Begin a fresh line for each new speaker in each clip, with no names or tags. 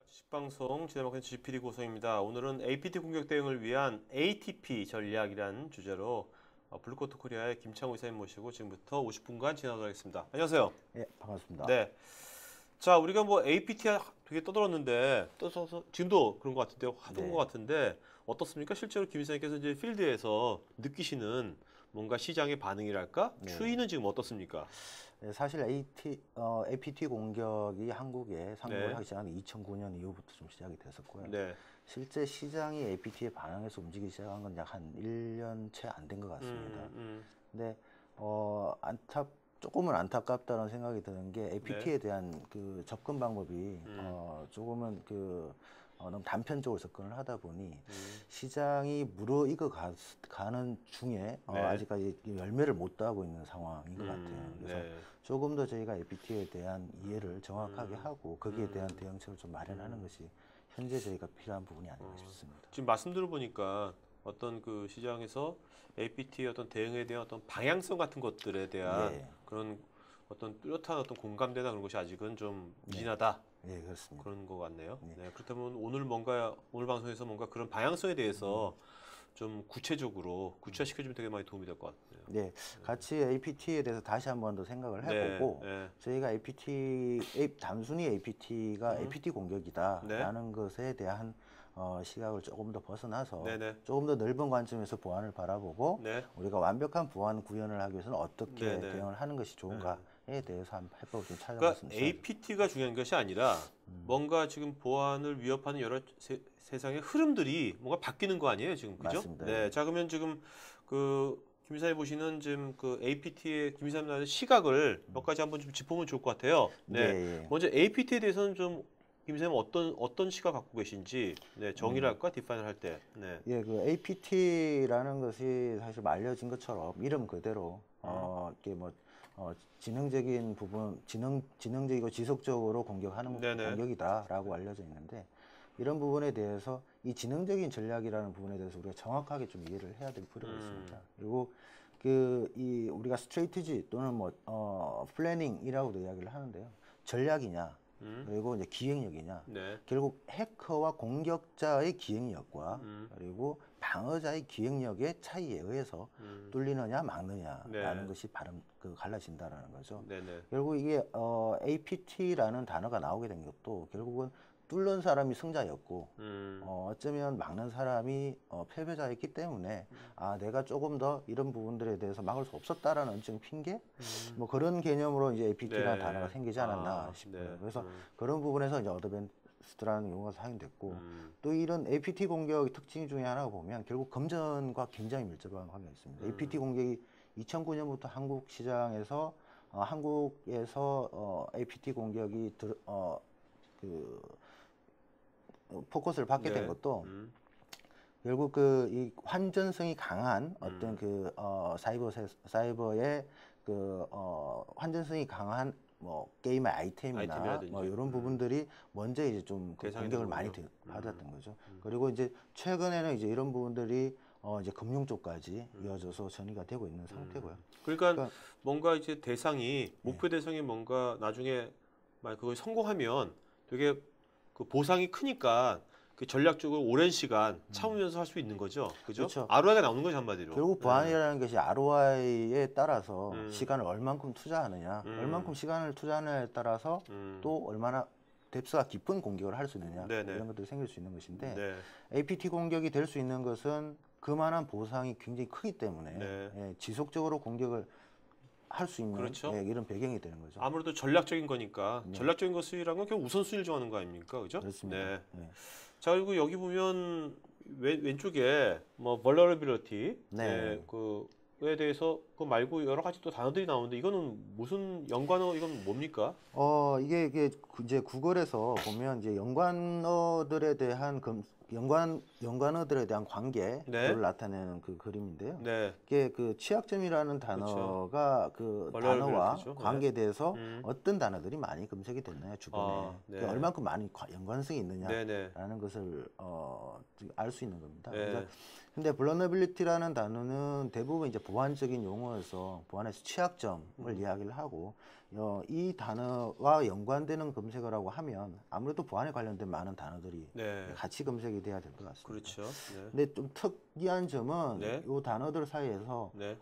주식방송 진행하고 있는 GPD 고성입니다. 오늘은 APT 공격 대응을 위한 ATP 전략이라는 주제로 블루코트 코리아의 김창호 이사님 모시고 지금부터 50분간 진행하도록 하겠습니다. 안녕하세요.
예, 반갑습니다.
네. 자, 우리가 뭐 APT 되게 떠들었는데, 떠서 지금도 그런 것 같은데, 하던
네.
것 같은데, 어떻습니까? 실제로 김 이사님께서 이제 필드에서 느끼시는 뭔가 시장의 반응이랄까?
네.
추이는 지금 어떻습니까?
네, 사실 APT 공격이 한국에 상용을
네.
하기 시작한 2009년 이후부터 좀 시작이 됐었고요.
네.
실제 시장이 APT에 반응해서 움직이기 시작한 건 약 한 1년 채 안 된 것 같습니다. 근데 조금은 안타깝다는 생각이 드는 게 APT에 대한 그 접근 방법이 조금은 너무 단편적으로 접근을 하다 보니 시장이 무르익어 가는 중에
네.
아직까지 열매를 못 따고 있는 상황인 것 같아요. 그래서
네.
조금 더 저희가 APT에 대한 이해를 정확하게 하고 거기에 대한 대응책을 좀 마련하는 것이 현재 저희가 필요한 부분이 아닌가 싶습니다.
지금 말씀 들어보니까 어떤 그 시장에서 APT의 어떤 대응에 대한 어떤 방향성 같은 것들에 대한
예.
그런 어떤 뚜렷한 어떤 공감대나 그런 것이 아직은 좀 미진하다.
예, 그렇습니다.
그런 것 같네요.
네.
네, 그렇다면 오늘 방송에서 뭔가 그런 방향성에 대해서 좀 구체화시켜주면 되게 많이 도움이 될 것 같아요.
네, 같이 APT에 대해서 다시 한 번 더 생각을 해보고
네.
저희가 단순히 APT가 APT 공격이다라는 것에 대한 시각을 조금 더 벗어나서
네네.
조금 더 넓은 관점에서 보안을 바라보고
네.
우리가 완벽한 보안 구현을 하기 위해서는 어떻게
네네.
대응을 하는 것이 좋은가에 대해서 한 해법을 좀
그러니까
찾아봤습니다.
APT가 중요한 것이 아니라 뭔가 지금 보안을 위협하는 여러 세상의 흐름들이 뭔가 바뀌는 거 아니에요, 지금 그죠?
맞습니다.
네, 자 그러면 지금 김 이사님 보시는 지금 그 APT의 김 이사님 나는 시각을 몇 가지 한번 좀 짚어보면 좋을 것 같아요. 네,
네.
먼저 APT에 대해서는 좀 김 이사님 어떤 시각 갖고 계신지 네, 정의를 할까, 디파인을 할 때. 네.
예, 그 APT라는 것이 사실 알려진 것처럼 이름 그대로 이렇게 지능적인 부분, 지능적이고 지속적으로 공격하는
네네.
공격이다라고 알려져 있는데 이런 부분에 대해서 이 지능적인 전략이라는 부분에 대해서 우리가 정확하게 좀 이해를 해야 될 필요가 있습니다. 그리고 우리가 스트레이티지 또는 플래닝이라고도 이야기를 하는데요. 전략이냐, 그리고 이제 기획력이냐.
네.
결국 해커와 공격자의 기획력과 그리고 방어자의 기획력의 차이에 의해서 뚫리느냐 막느냐라는 것이 갈라진다라는 거죠.
네네.
결국 이게 APT라는 단어가 나오게 된 것도 결국은 뚫는 사람이 승자였고 어쩌면 막는 사람이 패배자였기 때문에 내가 조금 더 이런 부분들에 대해서 막을 수 없었다라는 좀 핑계 그런 개념으로 이제 APT라는
네.
단어가 생기지 않았나 싶어요.
네.
그래서 그런 부분에서 이제 어드밴스드라는 용어가 사용됐고 또 이런 APT 공격의 특징 중에 하나가 보면 결국 검전과 굉장히 밀접한 관계가 있습니다. APT 공격이 2009년부터 한국 시장에서 한국에서 APT 공격이 포커스를 받게 된 것도 결국 이 환전성이 강한 어떤 사이버의 환전성이 강한 게임의 아이템이나
아이템이라든지.
이런 부분들이 먼저 이제 좀 공격을 많이 받았던 거죠. 그리고 이제 최근에는 이제 이런 부분들이 이제 금융 쪽까지 이어져서 전이가 되고 있는 상태고요.
그러니까 뭔가 이제 목표 대상이 뭔가 나중에 만약 그걸 성공하면 되게 그 보상이 크니까 그 전략적으로 오랜 시간 참으면서 할 수 있는 거죠. 그죠?
그렇죠.
ROI가 나오는 거죠, 한마디로.
결국 보안이라는 것이 ROI에 따라서 시간을 얼만큼 투자하느냐, 얼만큼 시간을 투자하느냐에 따라서 또 얼마나 뎁스가 깊은 공격을 할 수 있느냐 이런 것들이 생길 수 있는 것인데 APT 공격이 될 수 있는 것은 그만한 보상이 굉장히 크기 때문에 지속적으로 공격을 할 수 있는
그렇죠.
이런 배경이 되는 거죠.
아무래도 전략적인 거니까 전략적인 것이란 건 결국 우선순위를 정하는 거 아닙니까? 그죠?
그렇습니다.
네. 자, 그리고 여기 보면 왼쪽에 vulnerability 그에 대해서 그거 말고 여러 가지 또 단어들이 나오는데 이거는 무슨 연관어 이건 뭡니까?
이게 이제 구글에서 보면 이제 연관어들에 대한 연관어들에 대한 관계를 나타내는 그 그림인데요. 이게 취약점이라는 단어가 단어와 관계돼서 어떤 단어들이 많이 검색이 됐나요, 주변에. 얼만큼 많이 연관성이 있느냐라는 것을 알 수 있는 겁니다. 근데 vulnerability라는 단어는 대부분 이제 보안적인 용어에서 취약점을 이야기를 하고 이 단어와 연관되는 검색을 하고 하면 아무래도 보안에 관련된 많은 단어들이
네.
같이 검색이 돼야 될 것 같습니다.
그렇죠. 네.
근데 좀 특이한 점은
네.
이 단어들 사이에서
네.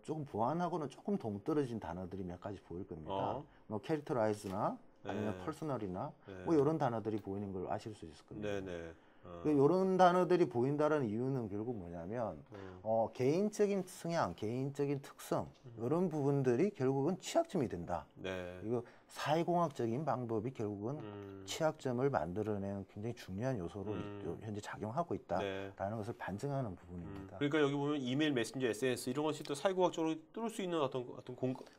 조금 보안하고는 조금 동떨어진 단어들이 몇 가지 보일 겁니다. 뭐 캐릭터라이즈나 아니면 퍼스널이나 뭐 이런 단어들이 보이는 걸 아실 수 있을 겁니다.
네네.
이런 단어들이 보인다는 이유는 결국 뭐냐면 개인적인 성향, 개인적인 특성 이런 부분들이 결국은 취약점이 된다.
네.
이거 사회공학적인 방법이 결국은 취약점을 만들어내는 굉장히 중요한 요소로 현재 작용하고 있다라는 것을 반증하는 부분입니다.
그러니까 여기 보면 이메일, 메신저, SNS 이런 것이 또 사회공학적으로 뚫을 수 있는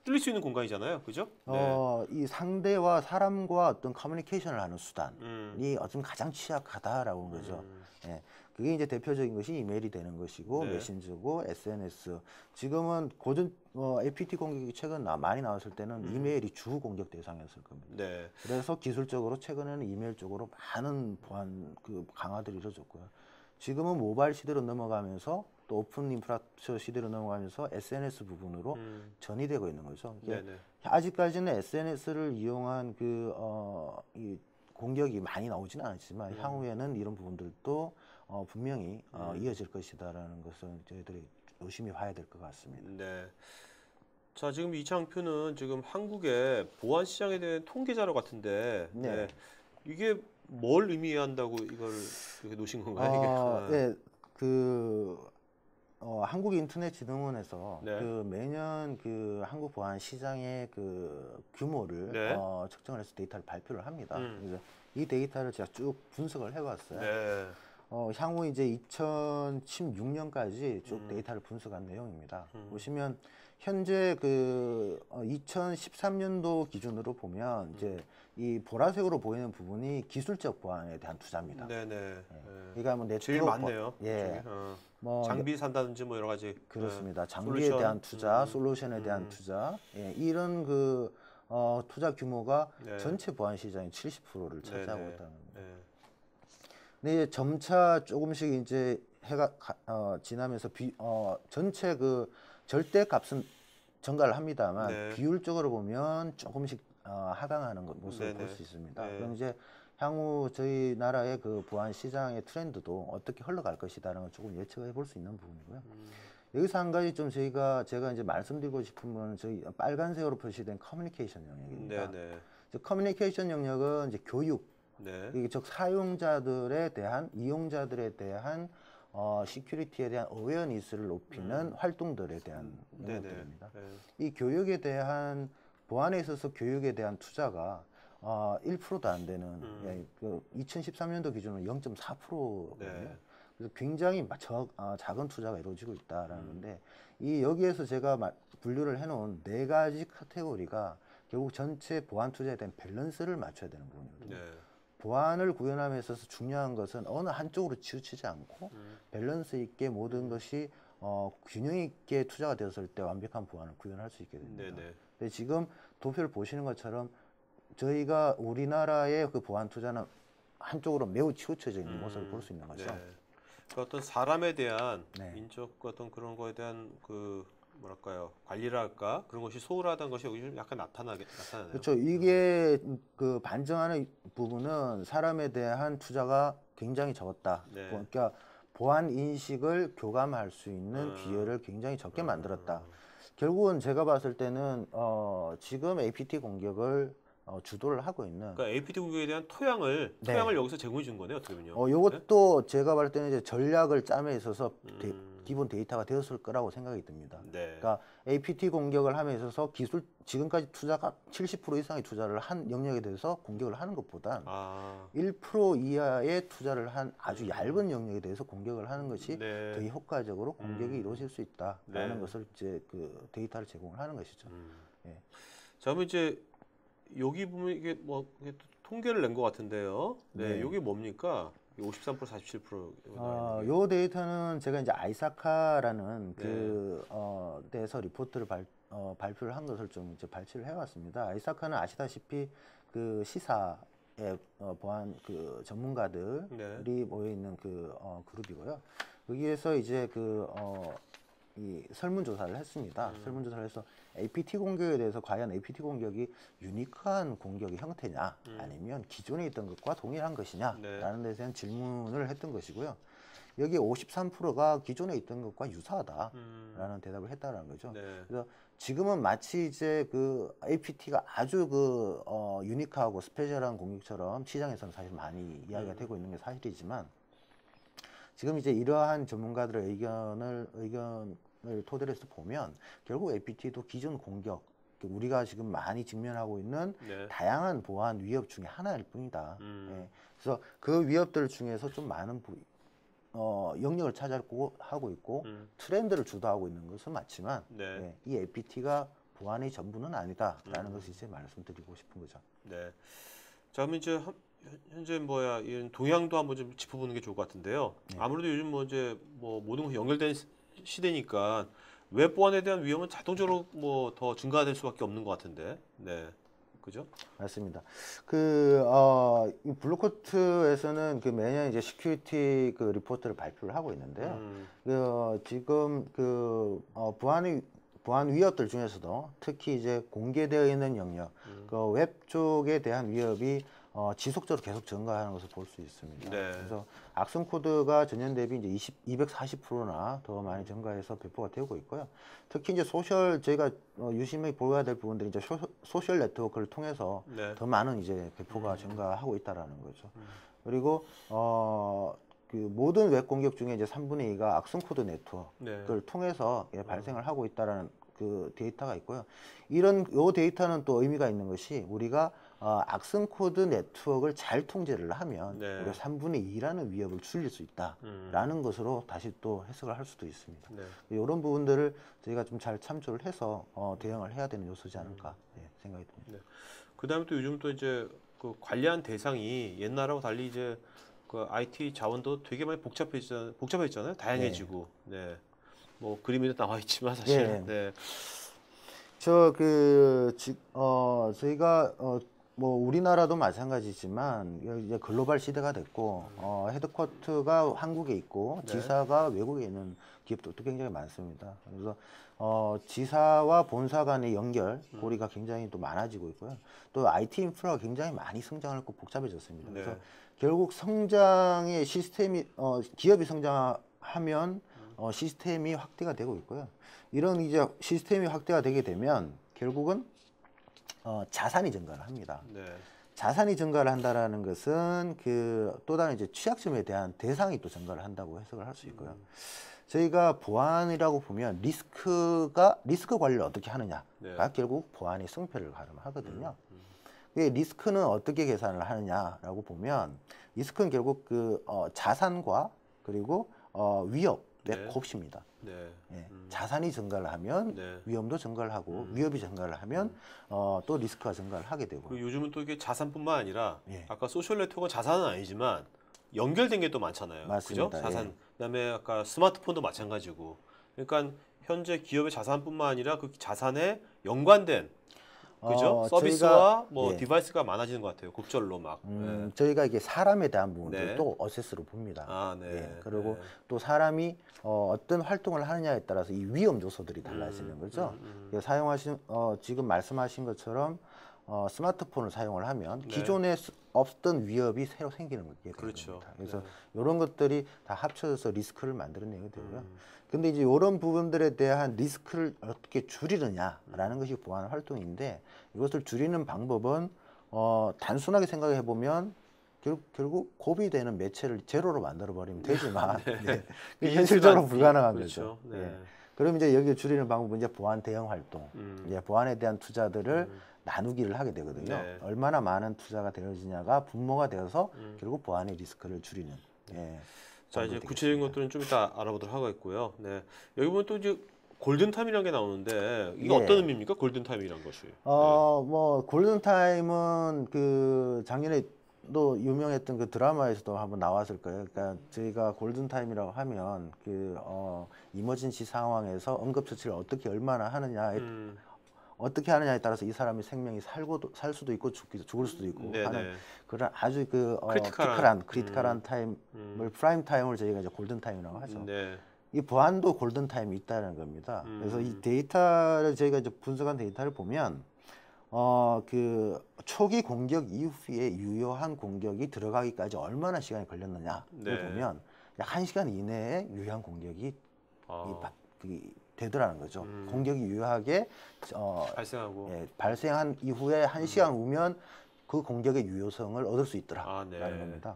뚫릴 수 있는 공간이잖아요, 그죠? 네.
이 상대와 사람과 어떤 커뮤니케이션을 하는 수단이 어쩌면 가장 취약하다라고 하는 거죠. 예. 그게 이제 대표적인 것이 이메일이 되는 것이고
네.
메신저고 SNS. 지금은 고전 APT 공격이 최근 많이 나왔을 때는 이메일이 주 공격 대상이었을 겁니다.
네.
그래서 기술적으로 최근에는 이메일 쪽으로 많은 보안 강화들이 이루어졌고요. 지금은 모바일 시대로 넘어가면서 또 오픈 인프라스트럭처 시대로 넘어가면서 SNS 부분으로 전이 되고 있는 거죠. 아직까지는 SNS를 이용한 이 공격이 많이 나오지는 않았지만 향후에는 이런 부분들도 분명히 이어질 것이다라는 것을 저희들이 조심히 봐야 될 것 같습니다.
네. 자, 지금 이 장표는 지금 한국의 보안 시장에 대한 통계 자료 같은데, 네. 이게 뭘 의미한다고 이걸 이렇게 놓으신 건가요?
네, 한국인터넷진흥원에서
네.
매년 한국 보안 시장의 규모를
네.
측정을 해서 데이터를 발표를 합니다. 그래서 이 데이터를 제가 쭉 분석을 해봤어요.
네.
향후 이제 2016년까지 쭉 데이터를 분석한 내용입니다. 보시면 현재 2013년도 기준으로 보면 이제 이 보라색으로 보이는 부분이 기술적 보안에 대한 투자입니다.
네네.
그러니까 뭐
제일 많네요.
예.
뭐 장비 산다든지 뭐 여러 가지.
그렇습니다. 장비에 대한 투자, 솔루션에 대한 투자, 이런 투자 규모가 전체 보안 시장의 70%를 차지하고 있다는 겁니다. 근데 점차 조금씩 이제 해가 지나면서 전체 절대 값은 증가를 합니다만 비율적으로 보면 조금씩 하강하는 모습을 볼 수 있습니다. 그럼 이제 향후 저희 나라의 보안 시장의 트렌드도 어떻게 흘러갈 것이다라는 걸 조금 예측해 볼 수 있는 부분이고요. 여기서 한 가지 좀 제가 이제 말씀드리고 싶은 건 저희 빨간색으로 표시된 커뮤니케이션 영역입니다. 커뮤니케이션 영역은 이제 교육, 즉 사용자들에 대한 이용자들에 대한 시큐리티에 대한 어웨어니스를 높이는 활동들에 대한 영역들입니다. 이 교육에 대한 보안에 있어서 교육에 대한 투자가 1%도 안 되는 2013년도 기준으로 0.4%거든요. 그래서 굉장히 작은 투자가 이루어지고 있다라는 건데 여기에서 제가 분류를 해놓은 4가지 카테고리가 결국 전체 보안 투자에 대한 밸런스를 맞춰야 되는 부분이거든요. 보안을 구현함에 있어서 중요한 것은 어느 한쪽으로 치우치지 않고 밸런스 있게 모든 것이 균형 있게 투자가 되었을 때 완벽한 보안을 구현할 수 있게 됩니다. 근데 지금 도표를 보시는 것처럼 저희가 우리나라의 보안 투자는 한쪽으로 매우 치우쳐져 있는 모습을 볼 수 있는 거죠.
그 어떤 사람에 대한 인적 어떤 그런 거에 대한 뭐랄까요, 관리랄까 그런 것이 소홀하다는 것이 여기 좀 약간 나타나네요.
그렇죠. 이게 반증하는 부분은 사람에 대한 투자가 굉장히 적었다. 그러니까 보안 인식을 교감할 수 있는 기회를 굉장히 적게 만들었다. 결국은 제가 봤을 때는 지금 APT 공격을 주도를 하고 있는.
그러니까 APT 공격에 대한 토양을 여기서 제공해 준 거네요, 어떻게 보면요.
이것도 제가 봤을 때는 이제 전략을 짬에 있어서 기본 데이터가 되었을 거라고 생각이 듭니다. 그러니까 APT 공격을 함에 있어서 지금까지 투자가 70% 이상의 투자를 한 영역에 대해서 공격을 하는 것보단 1% 이하의 투자를 한 아주 얇은 영역에 대해서 공격을 하는 것이 더 효과적으로 공격이 이루어질 수 있다라는 것을 이제 데이터를 제공을 하는 것이죠.
자, 그러면 이제 여기 보면 이게 뭐 통계를 낸 것 같은데요. 이게 뭡니까? 53% 47%.
요 데이터는 제가 이제 아이사카라는 데서 리포트를 발표를 한 것을 좀 이제 발췌를 해왔습니다. 아이사카는 아시다시피 시사의 보안 전문가들이 모여 있는 그룹이고요. 여기에서 이제 이 설문조사를 했습니다. 설문조사를 해서 APT 공격에 대해서 과연 APT 공격이 유니크한 공격의 형태냐 아니면 기존에 있던 것과 동일한 것이냐라는 데에 대한 질문을 했던 것이고요. 여기 53%가 기존에 있던 것과 유사하다라는 대답을 했다는 거죠.
네.
그래서 지금은 마치 이제 그 APT가 아주 그 유니크하고 스페셜한 공격처럼 시장에서는 사실 많이 이야기가 되고 있는 게 사실이지만 지금 이제 이러한 전문가들의 의견을 토대로 해서 보면 결국 APT도 기존 공격 우리가 지금 많이 직면하고 있는
네.
다양한 보안 위협 중에 하나일 뿐이다. 예. 그래서 그 위협들 중에서 좀 많은 영역을 차지하고 있고 트렌드를 주도하고 있는 것은 맞지만
네.
예, 이 APT가 보안의 전부는 아니다라는 것을 이제 말씀드리고 싶은 거죠.
네. 자, 그럼 이제 현재 이런 동향도 한번 좀 짚어보는 게 좋을 것 같은데요. 네. 아무래도 요즘 이제 모든 것이 연결된 시대니까 웹 보안에 대한 위험은 자동적으로 더 증가될 수밖에 없는 것 같은데, 네, 그죠?
맞습니다. 이 블루코트에서는 매년 이제 시큐리티 리포트를 발표를 하고 있는데요. 지금 보안 위협들 중에서도 특히 이제 공개되어 있는 영역, 웹 쪽에 대한 위협이 지속적으로 계속 증가하는 것을 볼 수 있습니다.
네.
그래서 악성 코드가 전년 대비 이제 240%나 더 많이 증가해서 배포가 되고 있고요. 특히 이제 저희가 유심히 보아야 될 부분들이 이제 소셜 네트워크를 통해서
네.
더 많은 이제 배포가 증가하고 있다라는 거죠. 그리고 모든 웹 공격 중에 이제 3분의 2가 악성 코드 네트워크를 통해서 발생을 하고 있다라는 데이터가 있고요. 요 데이터는 또 의미가 있는 것이 우리가 악성 코드 네트워크를 잘 통제를 하면 우리가 3분의 2라는 위협을 줄일 수 있다라는 것으로 다시 또 해석을 할 수도 있습니다. 이런 부분들을 저희가 좀 잘 참조를 해서 대응을 해야 되는 요소지 않을까 생각이 듭니다.
네. 그다음에 또 요즘 또 이제 관리한 대상이 옛날하고 달리 이제 IT 자원도 되게 많이 복잡해졌잖아요. 다양해지고. 네. 그림이 나와 있지만 사실. 네.
저희가 우리나라도 마찬가지지만 이제 글로벌 시대가 됐고 헤드쿼터가 한국에 있고 지사가 외국에 있는 기업들도 굉장히 많습니다. 그래서 지사와 본사 간의 연결고리가 굉장히 또 많아지고 있고요. 또 IT 인프라가 굉장히 많이 성장하고 복잡해졌습니다. 그래서 결국 성장의 시스템이 기업이 성장하면 시스템이 확대가 되고 있고요. 이런 이제 시스템이 확대가 되게 되면 결국은 자산이 증가를 합니다. 자산이 증가를 한다라는 것은 또 다른 이제 취약점에 대한 대상이 또 증가를 한다고 해석을 할 수 있고요. 저희가 보안이라고 보면 리스크 관리를 어떻게 하느냐가 결국 보안의 승패를 가름하거든요. 리스크는 어떻게 계산을 하느냐라고 보면 리스크는 결국 자산과 그리고 위협의 곱입니다. 자산이 증가를 하면 위험도 증가를 하고 위협이 증가를 하면 또 리스크가 증가를 하게 되고.
요즘은 또 이게 자산뿐만 아니라 아까 소셜 네트워크는 자산은 아니지만 연결된 게 또 많잖아요.
맞습니다.
그죠? 자산. 그다음에 아까 스마트폰도 마찬가지고. 그러니까 현재 기업의 자산뿐만 아니라 그 자산에 연관된 그죠? 서비스와 디바이스가 많아지는 것 같아요. 곡절로 막.
저희가 이게 사람에 대한 부분들도 어세스로 봅니다. 그리고 또 사람이 어떤 활동을 하느냐에 따라서 이 위험 요소들이 달라지는 거죠. 지금 말씀하신 것처럼 스마트폰을 사용을 하면 기존에 없던 위협이 새로 생기는 거예요.
그렇죠.
그래서 이런 것들이 다 합쳐져서 리스크를 만들어내게 되고요. 근데 이제 이런 부분들에 대한 리스크를 어떻게 줄이느냐라는 것이 보안 활동인데 이것을 줄이는 방법은 단순하게 생각해 보면 결국 고비되는 매체를 제로로 만들어 버리면 되지만 현실적으로 불가능한 거죠. 그럼 이제 여기 줄이는 방법은 이제 보안 대응 활동, 이제 보안에 대한 투자들을 나누기를 하게 되거든요. 얼마나 많은 투자가 되어지냐가 분모가 되어서 결국 보안의 리스크를 줄이는.
자, 이제 구체적인 것들은 좀 이따 알아보도록 하겠고요. 여기 보면 또 이제 골든타임이라는 게 나오는데 이게 어떤 의미입니까? 골든타임이란 것이.
골든타임은 작년에도 유명했던 드라마에서도 한번 나왔을 거예요. 그러니까 저희가 골든타임이라고 하면 이머전시 상황에서 응급처치를 어떻게 얼마나 하느냐에 어떻게 하느냐에 따라서 이 사람의 생명이 살 수도 있고 죽을 수도 있고 하는 그런 아주 크리티컬한 타임을 프라임 타임을 저희가 이제 골든 타임이라고 하죠. 이 보안도 골든 타임이 있다는 겁니다. 그래서 이 데이터를 저희가 이제 분석한 데이터를 보면 그 초기 공격 이후에 유효한 공격이 들어가기까지 얼마나 시간이 걸렸느냐를 보면 약 1시간 이내에 유효한 공격이 되더라는 거죠. 공격이 유효하게
발생하고
발생한 이후에 1시간 후면 그 공격의 유효성을 얻을 수 있더라라는 겁니다.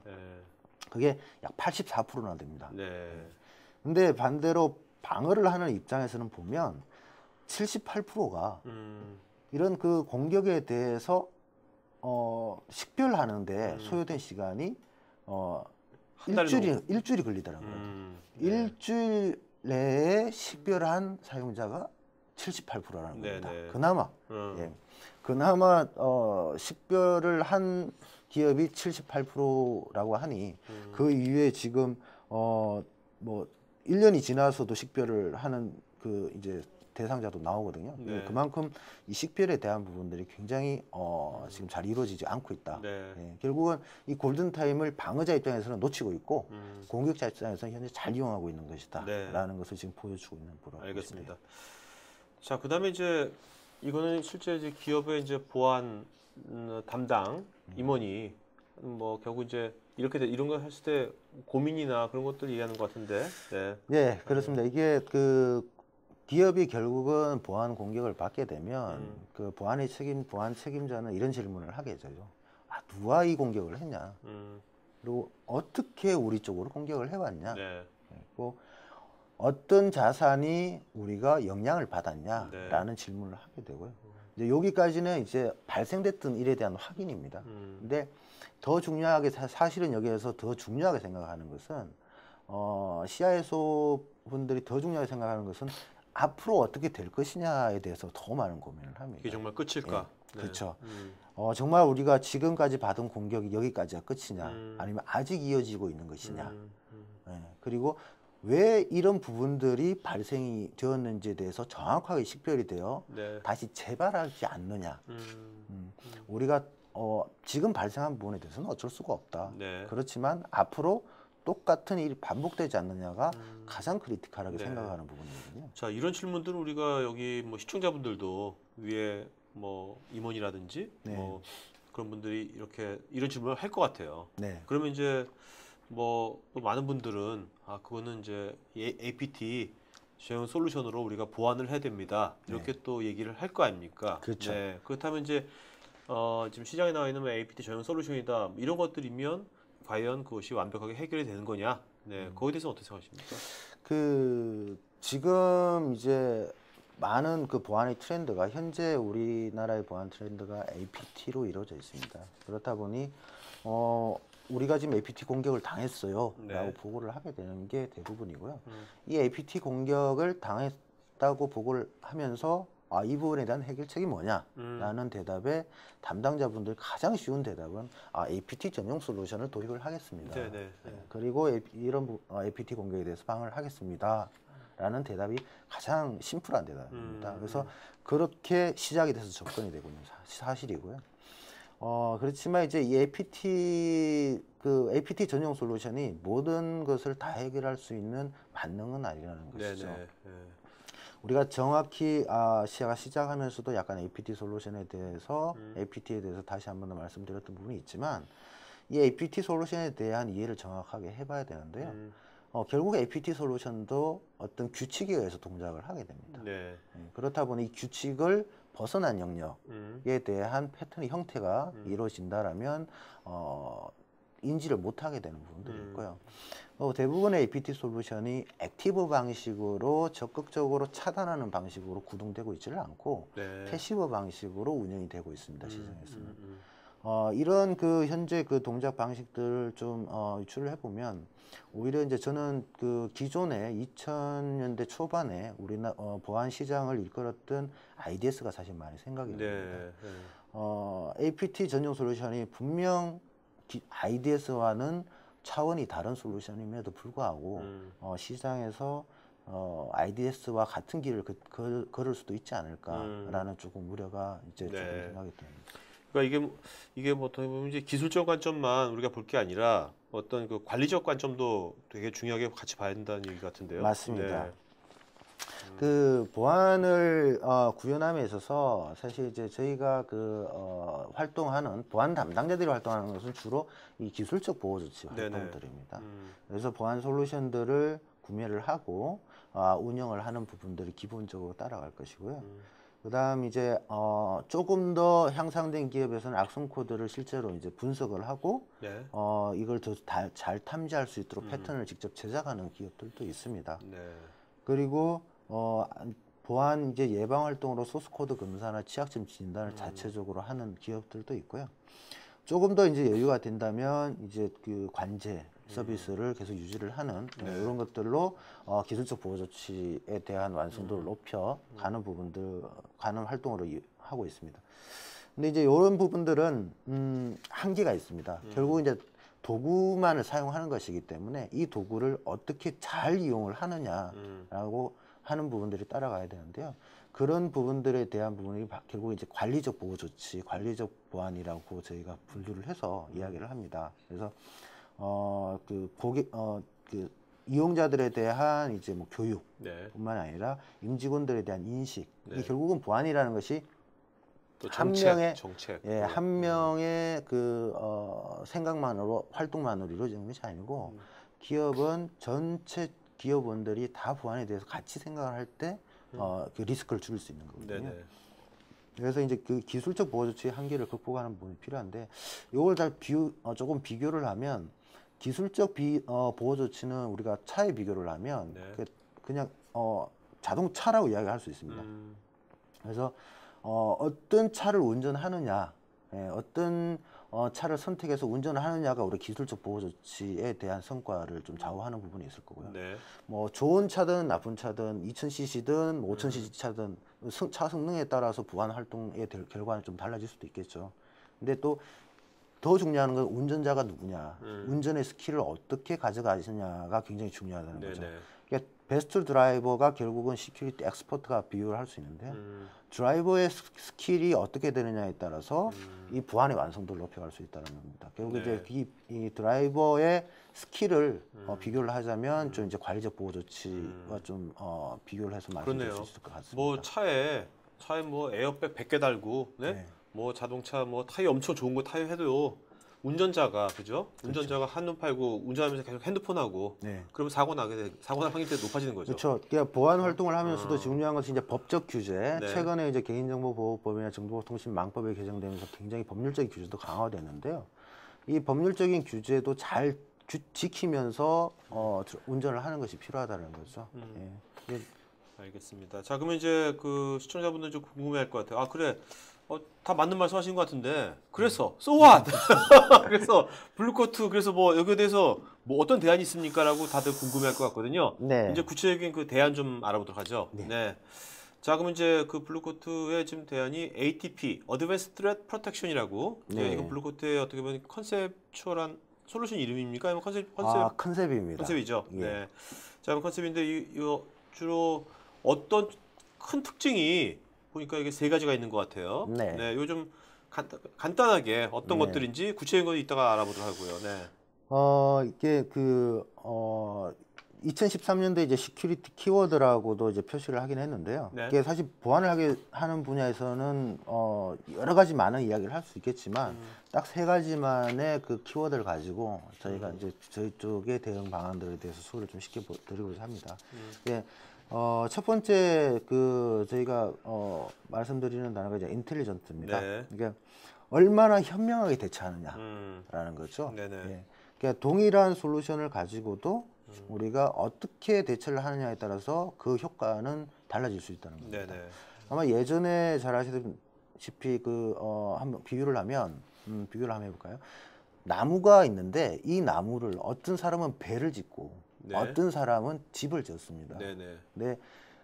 그게 약 84%나 됩니다. 근데 반대로 방어를 하는 입장에서는 보면 78%가 이런 그 공격에 대해서 식별하는데 소요된 시간이 일주일이 걸리더라고요. 일주일 내에 식별한 사용자가 78%라는 겁니다. 그나마 그나마 식별을 한 기업이 78%라고 하니 그 이후에 지금 뭐 1년이 지나서도 식별을 하는 그 이제 대상자도 나오거든요. 그만큼 이 식별에 대한 부분들이 굉장히 지금 잘 이루어지지 않고 있다. 결국은 이 골든 타임을 방어자 입장에서는 놓치고 있고 공격자 입장에서는 현재 잘 이용하고 있는 것이다라는 것을 지금 보여주고 있는 보라고
알겠습니다. 자, 그다음에 이제 이거는 실제 이제 기업의 이제 보안 담당 임원이 뭐 결국 이제 이런 걸 했을 때 고민이나 그런 것들 얘기하는 것 같은데.
네, 그렇습니다. 이게 그 기업이 결국은 보안 공격을 받게 되면 그 보안 책임자는 이런 질문을 하게 되죠. 누가 이 공격을 했냐? 그리고 어떻게 우리 쪽으로 공격을 해왔냐? 그리고 어떤 자산이 우리가 영향을 받았냐라는 질문을 하게 되고요. 이제 여기까지는 이제 발생됐던 일에 대한 확인입니다. 근데 더 중요하게 사실은 여기에서 더 중요하게 생각하는 것은 CISO 분들이 더 중요하게 생각하는 것은 앞으로 어떻게 될 것이냐에 대해서 더 많은 고민을 합니다.
이게 정말 끝일까?
그렇죠. 정말 우리가 지금까지 받은 공격이 여기까지가 끝이냐, 아니면 아직 이어지고 있는 것이냐. 그리고 왜 이런 부분들이 발생이 되었는지에 대해서 정확하게 식별이 되어 다시 재발하지 않느냐. 우리가 지금 발생한 부분에 대해서는 어쩔 수가 없다. 그렇지만 앞으로 똑같은 일이 반복되지 않느냐가 가장 크리티컬하게 생각하는 부분이거든요.
자, 이런 질문들은 우리가 여기 뭐 시청자분들도 위에 뭐 임원이라든지 뭐 그런 분들이 이런 질문을 할 것 같아요. 그러면 이제 뭐 또 많은 분들은 그거는 이제 APT 제휴 솔루션으로 우리가 보완을 해야 됩니다. 이렇게 또 얘기를 할 거 아닙니까?
그렇죠.
그렇다면 이제 지금 시장에 나와 있는 APT 제휴 솔루션이다 이런 것들이면 과연 그것이 완벽하게 해결이 되는 거냐? 거기에 대해서 어떻게 생각하십니까?
지금 이제 많은 그 보안의 트렌드가 현재 우리나라의 보안 트렌드가 APT로 이루어져 있습니다. 그렇다 보니 우리가 지금 APT 공격을 당했어요 라고 보고를 하게 되는 게 대부분이고요. 이 APT 공격을 당했다고 보고를 하면서 이 부분에 대한 해결책이 뭐냐 라는 대답에 담당자분들 가장 쉬운 대답은 APT 전용 솔루션을 도입을 하겠습니다. 그리고 이런 APT 공격에 대해서 방어를 하겠습니다 라는 대답이 가장 심플한 대답입니다. 그래서 그렇게 시작이 돼서 접근이 되고 있는 사실이고요. 그렇지만 이제 이 APT 전용 솔루션이 모든 것을 다 해결할 수 있는 만능은 아니라는 것이죠. 우리가 정확히 시작하면서도 약간 APT에 대해서 다시 한 번 더 말씀드렸던 부분이 있지만 이 APT 솔루션에 대한 이해를 정확하게 해봐야 되는데요. 결국 APT 솔루션도 어떤 규칙에 의해서 동작을 하게 됩니다. 그렇다 보니 이 규칙을 벗어난 영역에 대한 패턴의 형태가 이루어진다라면 인지를 못하게 되는 부분들이 있고요. 대부분의 APT 솔루션이 액티브 방식으로 적극적으로 차단하는 방식으로 구동되고 있지를 않고 패시브 방식으로 운영이 되고 있습니다. 시장에서는. 이런 그 현재 그 동작 방식들을 좀 유출을 해보면 오히려 이제 저는 그 기존에 2000년대 초반에 우리나라 보안 시장을 이끌었던 IDS가 사실 많이 생각이 납니다. APT 전용 솔루션이 분명 IDS와는 차원이 다른 솔루션임에도 불구하고 시장에서 IDS와 같은 길을 걸을 수도 있지 않을까라는 조금 우려가 이제 조금 생각이 듭니다.
그러니까 이게 뭐 어떻게 보면 이제 기술적 관점만 우리가 볼 게 아니라 어떤 그 관리적 관점도 되게 중요하게 같이 봐야 된다는 얘기 같은데요.
맞습니다.
네.
그 보안을 구현함에 있어서 사실 이제 저희가 활동하는 보안 담당자들이 활동하는 것은 주로 이 기술적 보호 조치 활동들입니다. 그래서 보안 솔루션들을 구매를 하고 운영을 하는 부분들이 기본적으로 따라갈 것이고요. 그다음 이제 조금 더 향상된 기업에서는 악성 코드를 실제로 이제 분석을 하고
네.
이걸 더 잘 탐지할 수 있도록 패턴을 직접 제작하는 기업들도 있습니다.
네.
그리고 보안 이제 예방 활동으로 소스 코드 검사나 취약점 진단을 자체적으로 하는 기업들도 있고요. 조금 더 이제 여유가 된다면 이제 그 관제 서비스를 계속 유지를 하는 이런 것들로 기술적 보호 조치에 대한 완성도를 높여 가는 부분들, 가는 활동으로 하고 있습니다. 근데 이제 이런 부분들은 한계가 있습니다. 결국 이제 도구만을 사용하는 것이기 때문에 이 도구를 어떻게 잘 이용을 하느냐라고 하는 부분들이 따라가야 되는데요. 그런 부분들에 대한 부분이 결국 이제 관리적 보호 조치, 관리적 보안이라고 저희가 분류를 해서 이야기를 합니다. 그래서 그 이용자들에 대한 이제 뭐 교육뿐만 아니라 임직원들에 대한 인식, 이게 결국은 보안이라는 것이
또
한
정책.
명의 한 명의 그 생각만으로 활동만으로 이루어지는 것이 아니고 기업은 전체 기업원들이 다 보안에 대해서 같이 생각을 할 때 그 리스크를 줄일 수 있는 거거든요.
네네.
그래서 이제 그 기술적 보호 조치의 한계를 극복하는 부분이 필요한데, 이걸 다 조금 비교를 하면 기술적 보호 조치는 우리가 차에 비교를 하면 그냥 자동차라고 이야기할 수 있습니다. 그래서 어떤 차를 운전하느냐, 어떤 차를 선택해서 운전을 하느냐가 우리 기술적 보호 조치에 대한 성과를 좀 좌우하는 부분이 있을 거고요.
네.
뭐 좋은 차든 나쁜 차든 2000cc든 5000cc 차든 차 성능에 따라서 보안 활동의 결과는 좀 달라질 수도 있겠죠. 근데 또 더 중요한 건 운전자가 누구냐, 운전의 스킬을 어떻게 가져가시냐가 굉장히 중요하다는 거죠. 그러니까 베스트 드라이버가 결국은 시큐리티 엑스퍼트가 비유를 할 수 있는데요. 드라이버의 스킬이 어떻게 되느냐에 따라서 이 보안의 완성도를 높여갈 수 있다는 겁니다. 결국 이제 이 드라이버의 스킬을 비교를 하자면 좀 이제 관리적 보호 조치와 좀 비교를 해서 말씀드릴 수 있을 것 같습니다.
뭐 차에 뭐 에어백 100개 달고, 뭐 자동차 뭐 타이어 엄청 좋은 거 타이어 해도 운전자가 그죠? 운전자가 한눈 팔고 운전하면서 계속 핸드폰하고 그러면 사고 날 확률이 높아지는 거죠.
그렇죠. 그러니까 보안 활동을 하면서도 중요한 것이 이제 법적 규제. 최근에 이제 개인정보보호법이나 정보통신망법이 개정되면서 굉장히 법률적인 규제도 강화됐는데요. 이 법률적인 규제도 잘 지키면서 운전을 하는 것이 필요하다는 거죠.
알겠습니다. 자, 그러면 이제 그 시청자분들 좀 궁금해할 것 같아요. 아, 그래. 다 맞는 말씀 하신 것 같은데 그래서 so what? 그래서 블루코트 그래서 뭐 여기에 대해서 뭐 어떤 대안이 있습니까? 라고 다들 궁금해할 것 같거든요. 이제 구체적인 그 대안 좀 알아보도록 하죠. 자, 그럼 이제 그 블루코트의 지금 대안이 ATP, Advanced Threat Protection이라고. 이거 블루코트의 어떻게 보면 컨셉추얼한 솔루션 이름입니까? 아니면
컨셉입니다.
컨셉이죠. 자, 그럼 컨셉인데 이 주로 어떤 큰 특징이 보니까 이게 3가지가 있는 것 같아요. 요즘 간단하게 어떤 것들인지 구체적인 거 이따가 알아보도록 하고요.
이게 2013년도에 이제 시큐리티 키워드라고도 이제 표시를 하긴 했는데요. 이게 사실 보안을 하는 분야에서는 여러 가지 많은 이야기를 할 수 있겠지만 딱 3가지만의 그 키워드를 가지고 저희가 이제 저희 쪽의 대응 방안들에 대해서 소개를 좀 시켜드리고자 합니다. 첫 번째 저희가 말씀드리는 단어가 이제 인텔리전트입니다. 그러니까 얼마나 현명하게 대처하느냐라는 거죠. 그러니까 동일한 솔루션을 가지고도 우리가 어떻게 대처를 하느냐에 따라서 그 효과는 달라질 수 있다는 겁니다. 아마 예전에 잘 아시다시피 한번 비교를 한번 해볼까요? 나무가 있는데 이 나무를 어떤 사람은 배를 짓고 어떤 사람은 집을 지었습니다. 근데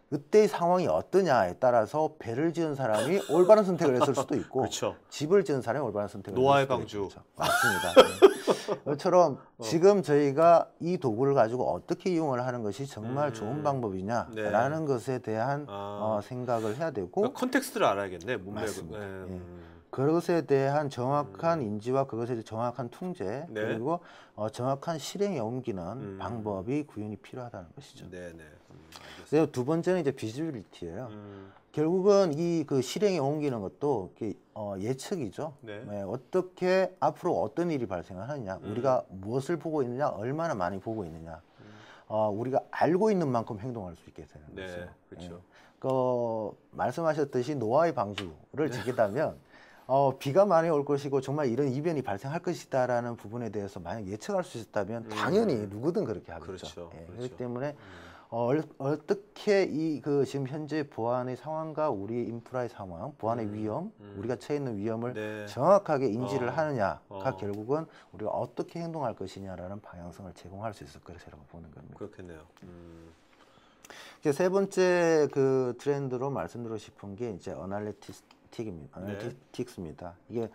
그때의 상황이 어떠냐에 따라서 배를 지은 사람이 올바른 선택을 했을 수도 있고 집을 지은 사람이 올바른 선택을 했을 수도
방주.
있죠. 맞습니다. 그것처럼 지금 저희가 이 도구를 가지고 어떻게 이용을 하는 것이 정말 좋은 방법이냐라는 것에 대한 생각을 해야 되고
그러니까 컨텍스트를 알아야겠네.
맞습니다. 그것에 대한 정확한 인지와 그것에 대한 정확한 통제
네.
그리고 정확한 실행에 옮기는 방법이 구현이 필요하다는 것이죠.
네네.
그리고 두 번째는 이제 비지빌리티예요. 결국은 이 그 실행에 옮기는 것도 예측이죠.
네.
어떻게 앞으로 어떤 일이 발생하느냐, 우리가 무엇을 보고 있느냐, 얼마나 많이 보고 있느냐, 우리가 알고 있는 만큼 행동할 수 있게 되는
네,
거죠.
그렇죠.
말씀하셨듯이 노아의 방주를 지키다면 비가 많이 올 것이고 정말 이런 이변이 발생할 것이다라는 부분에 대해서 만약 예측할 수 있다면 당연히 누구든 그렇게 하겠죠.
그렇죠.
그렇기
그렇죠.
때문에 어떻게 지금 현재 보안의 상황과 우리의 인프라의 상황, 보안의 위험, 우리가 처해 있는 위험을
네.
정확하게 인지를 하느냐가
어.
결국은 우리가 어떻게 행동할 것이냐라는 방향성을 제공할 수 있을 것이라고 보는 겁니다.
그렇겠네요.
이제 세 번째 그 트렌드로 말씀드리고 싶은 게 이제 어널리틱스입니다. 이게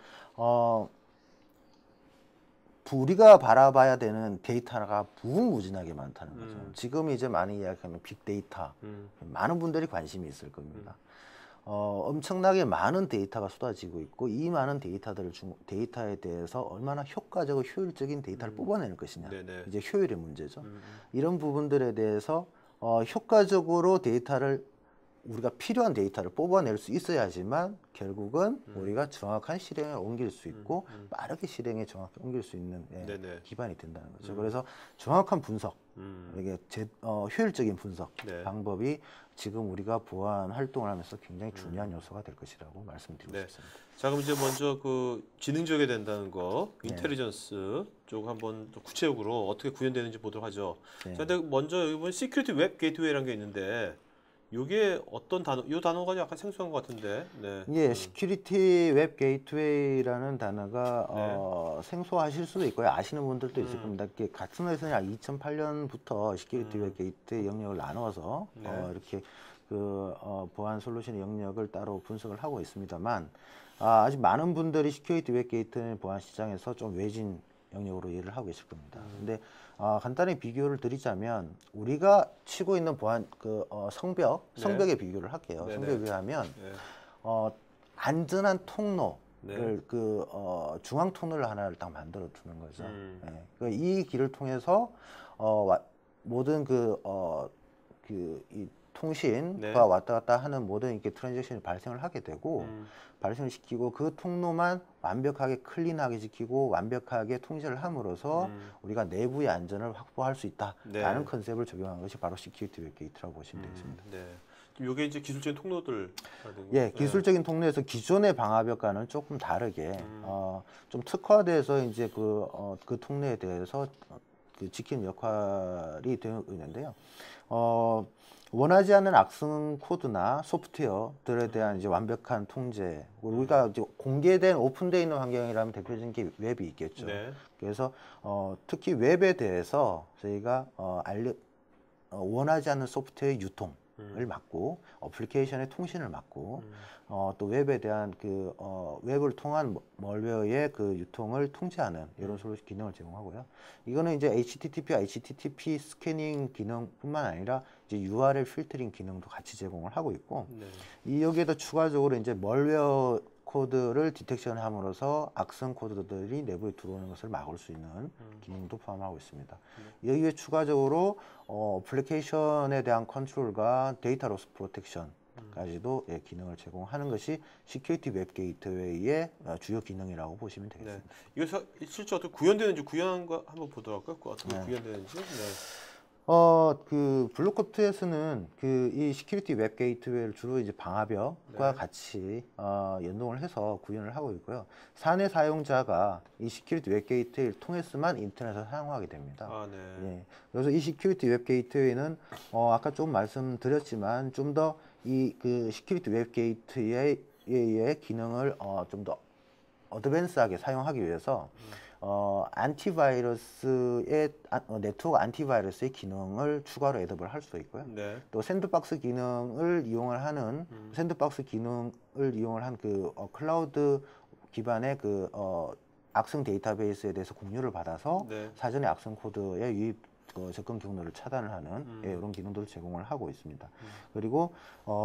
우리가 바라봐야 되는 데이터가 무궁무진하게 많다는 거죠. 지금 이제 많이 이야기하는 빅데이터, 많은 분들이 관심이 있을 겁니다. 엄청나게 많은 데이터가 쏟아지고 있고 이 많은 데이터에 대해서 얼마나 효과적이고 효율적인 데이터를 뽑아내는 것이냐.
네네.
이제 효율의 문제죠. 이런 부분들에 대해서 효과적으로 우리가 필요한 데이터를 뽑아낼 수 있어야지만 결국은 우리가 정확한 실행에 옮길 수 있고 빠르게 실행에 정확히 옮길 수 있는 기반이 된다는 거죠. 그래서 정확한 분석, 이게 효율적인 분석
네.
방법이 지금 우리가 보안 활동을 하면서 굉장히 중요한 요소가 될 것이라고 말씀드리고
네.
싶습니다.
자, 그럼 이제 먼저 그 지능적이 된다는 거, 인텔리전스 쪽 한번 좀 구체적으로 어떻게 구현되는지 보도록 하죠.
네.
자, 근데 먼저 여기 보면 시큐리티 웹 게이트웨이라는 게 있는데 이게 어떤 단어? 이 단어가 약간 생소한 것 같은데. 네.
예, 시큐리티 웹 게이트웨이라는 단어가 생소하실 수도 있고요. 아시는 분들도 있을 겁니다. 같은 회사는 2008년부터 시큐리티 웹 게이트웨이 영역을 나눠서 이렇게 보안 솔루션의 영역을 따로 분석을 하고 있습니다만 아직 많은 분들이 시큐리티 웹 게이트웨이 보안 시장에서 좀 외진 영역으로 이해를 하고 계실 겁니다. 근데 간단히 비교를 드리자면 우리가 치고 있는 보안 성벽에 비교를 할게요.
네네.
성벽에 비하면 안전한 통로를 중앙 통로를 하나를 딱 만들어 두는 거죠. 이 길을 통해서 모든 이 통신과 왔다 갔다 하는 모든 이렇게 트랜잭션이 발생을 하게 되고 발생을 시키고 그 통로만 완벽하게 클린하게 지키고 완벽하게 통제를 함으로써 우리가 내부의 안전을 확보할 수 있다라는 컨셉을 적용한 것이 바로 시큐리티 웹 게이트라고 보시면 되겠습니다.
네. 이게 이제 기술적인 통로들.
예, 기술적인 통로에서 기존의 방화벽과는 조금 다르게 좀 특화돼서 이제 그 통로에 대해서 지키는 역할이 되고 있는데요. 원하지 않는 악성 코드나 소프트웨어들에 대한 이제 완벽한 통제. 우리가 이제 공개된 오픈되어 있는 환경이라면 대표적인 게 웹이 있겠죠.
네.
그래서 특히 웹에 대해서 저희가 원하지 않는 소프트웨어 유통을 막고 어플리케이션의 통신을 막고 또 웹에 대한 웹을 통한 멀웨어의 유통을 통제하는 이런 솔루션 기능을 제공하고요. 이거는 이제 HTTP 스캐닝 기능뿐만 아니라 이제 URL 필터링 기능도 같이 제공을 하고 있고 여기에도 추가적으로 이제 멀웨어 코드를 디텍션함으로써 악성 코드들이 내부에 들어오는 것을 막을 수 있는 기능도 포함하고 있습니다. 여기에 추가적으로 어플리케이션에 대한 컨트롤과 데이터 로스 프로텍션까지도 기능을 제공하는 것이 시큐리티 웹 게이트웨이의 주요 기능이라고 보시면 되겠습니다.
네. 이거 실제 어떻게 구현되는지 구현한 거 한번 보도록 할까요? 어떻게 구현되는지. 네.
블루코트에서는 이 시큐리티 웹 게이트웨이를 주로 이제 방화벽과 같이 연동을 해서 구현을 하고 있고요. 사내 사용자가 이 시큐리티 웹 게이트웨이를 통해서만 인터넷을 사용하게 됩니다. 예. 그래서 이 시큐리티 웹 게이트웨이는 아까 좀 말씀드렸지만 좀 더 이 시큐리티 웹 게이트웨이의 기능을 좀 더 어드밴스하게 사용하기 위해서 네트워크 안티바이러스의 기능을 추가로 애드업을 할 수 있고요. 또 샌드박스 기능을 이용을 하는 샌드박스 기능을 이용을 한 클라우드 기반의 악성 데이터베이스에 대해서 공유를 받아서 사전에 악성 코드의 접근 경로를 차단을 하는 예, 이런 기능들을 제공을 하고 있습니다. 그리고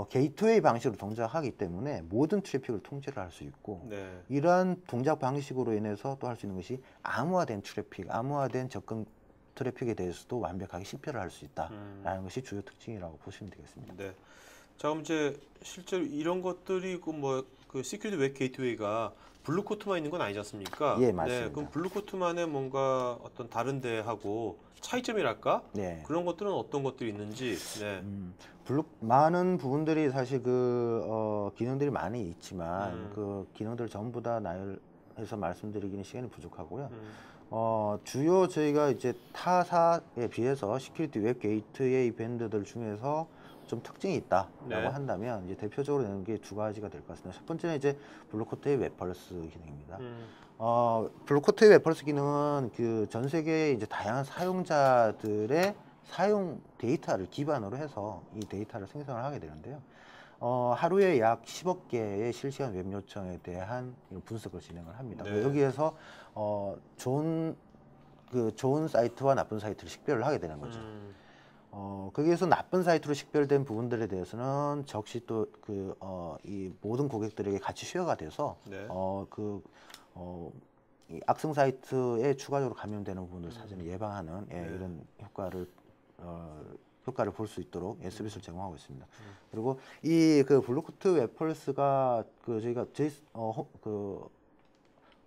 게이트웨이 방식으로 동작하기 때문에 모든 트래픽을 통제를 할 수 있고
네.
이러한 동작 방식으로 인해서 또 할 수 있는 것이 암호화된 트래픽, 암호화된 접근 트래픽에 대해서도 완벽하게 식별을 할 수 있다라는 것이 주요 특징이라고 보시면 되겠습니다.
네. 자, 그럼 이제 실제로 이런 것들이 그 시큐리티 웹 게이트웨이가 블루코트만 있는 건 아니지 않습니까?
예, 맞습니다.
네, 그럼 블루코트만의 뭔가 어떤 다른 데하고 차이점이랄까?
네.
그런 것들은 어떤 것들이 있는지. 네.
많은 부분들이 사실 기능들이 많이 있지만 그 기능들 전부 다 나열해서 말씀드리기는 시간이 부족하고요. 주요 저희가 이제 타사에 비해서 시큐리티 웹 게이트웨이 밴드들 중에서 좀 특징이 있다라고
네.
한다면 이제 대표적으로 내는 게 두 가지가 될 것 같습니다. 첫 번째는 이제 블루코트의 웹펄스 기능입니다. 블루코트의 웹펄스 기능은 그 전 세계의 이제 다양한 사용자들의 사용 데이터를 기반으로 해서 이 데이터를 생성을 하게 되는데요. 하루에 약 10억 개의 실시간 웹 요청에 대한 분석을 진행을 합니다.
네.
여기에서 좋은 사이트와 나쁜 사이트를 식별을 하게 되는 거죠. 거기에서 나쁜 사이트로 식별된 부분들에 대해서는 적시 또 이 모든 고객들에게 같이 쉐어가 돼서
네.
이 악성 사이트에 추가적으로 감염되는 부분을 사전에 예방하는 예, 이런 효과를 볼 수 있도록 서비스를 제공하고 있습니다. 그리고 이 블루코트 웹펄스가 저희가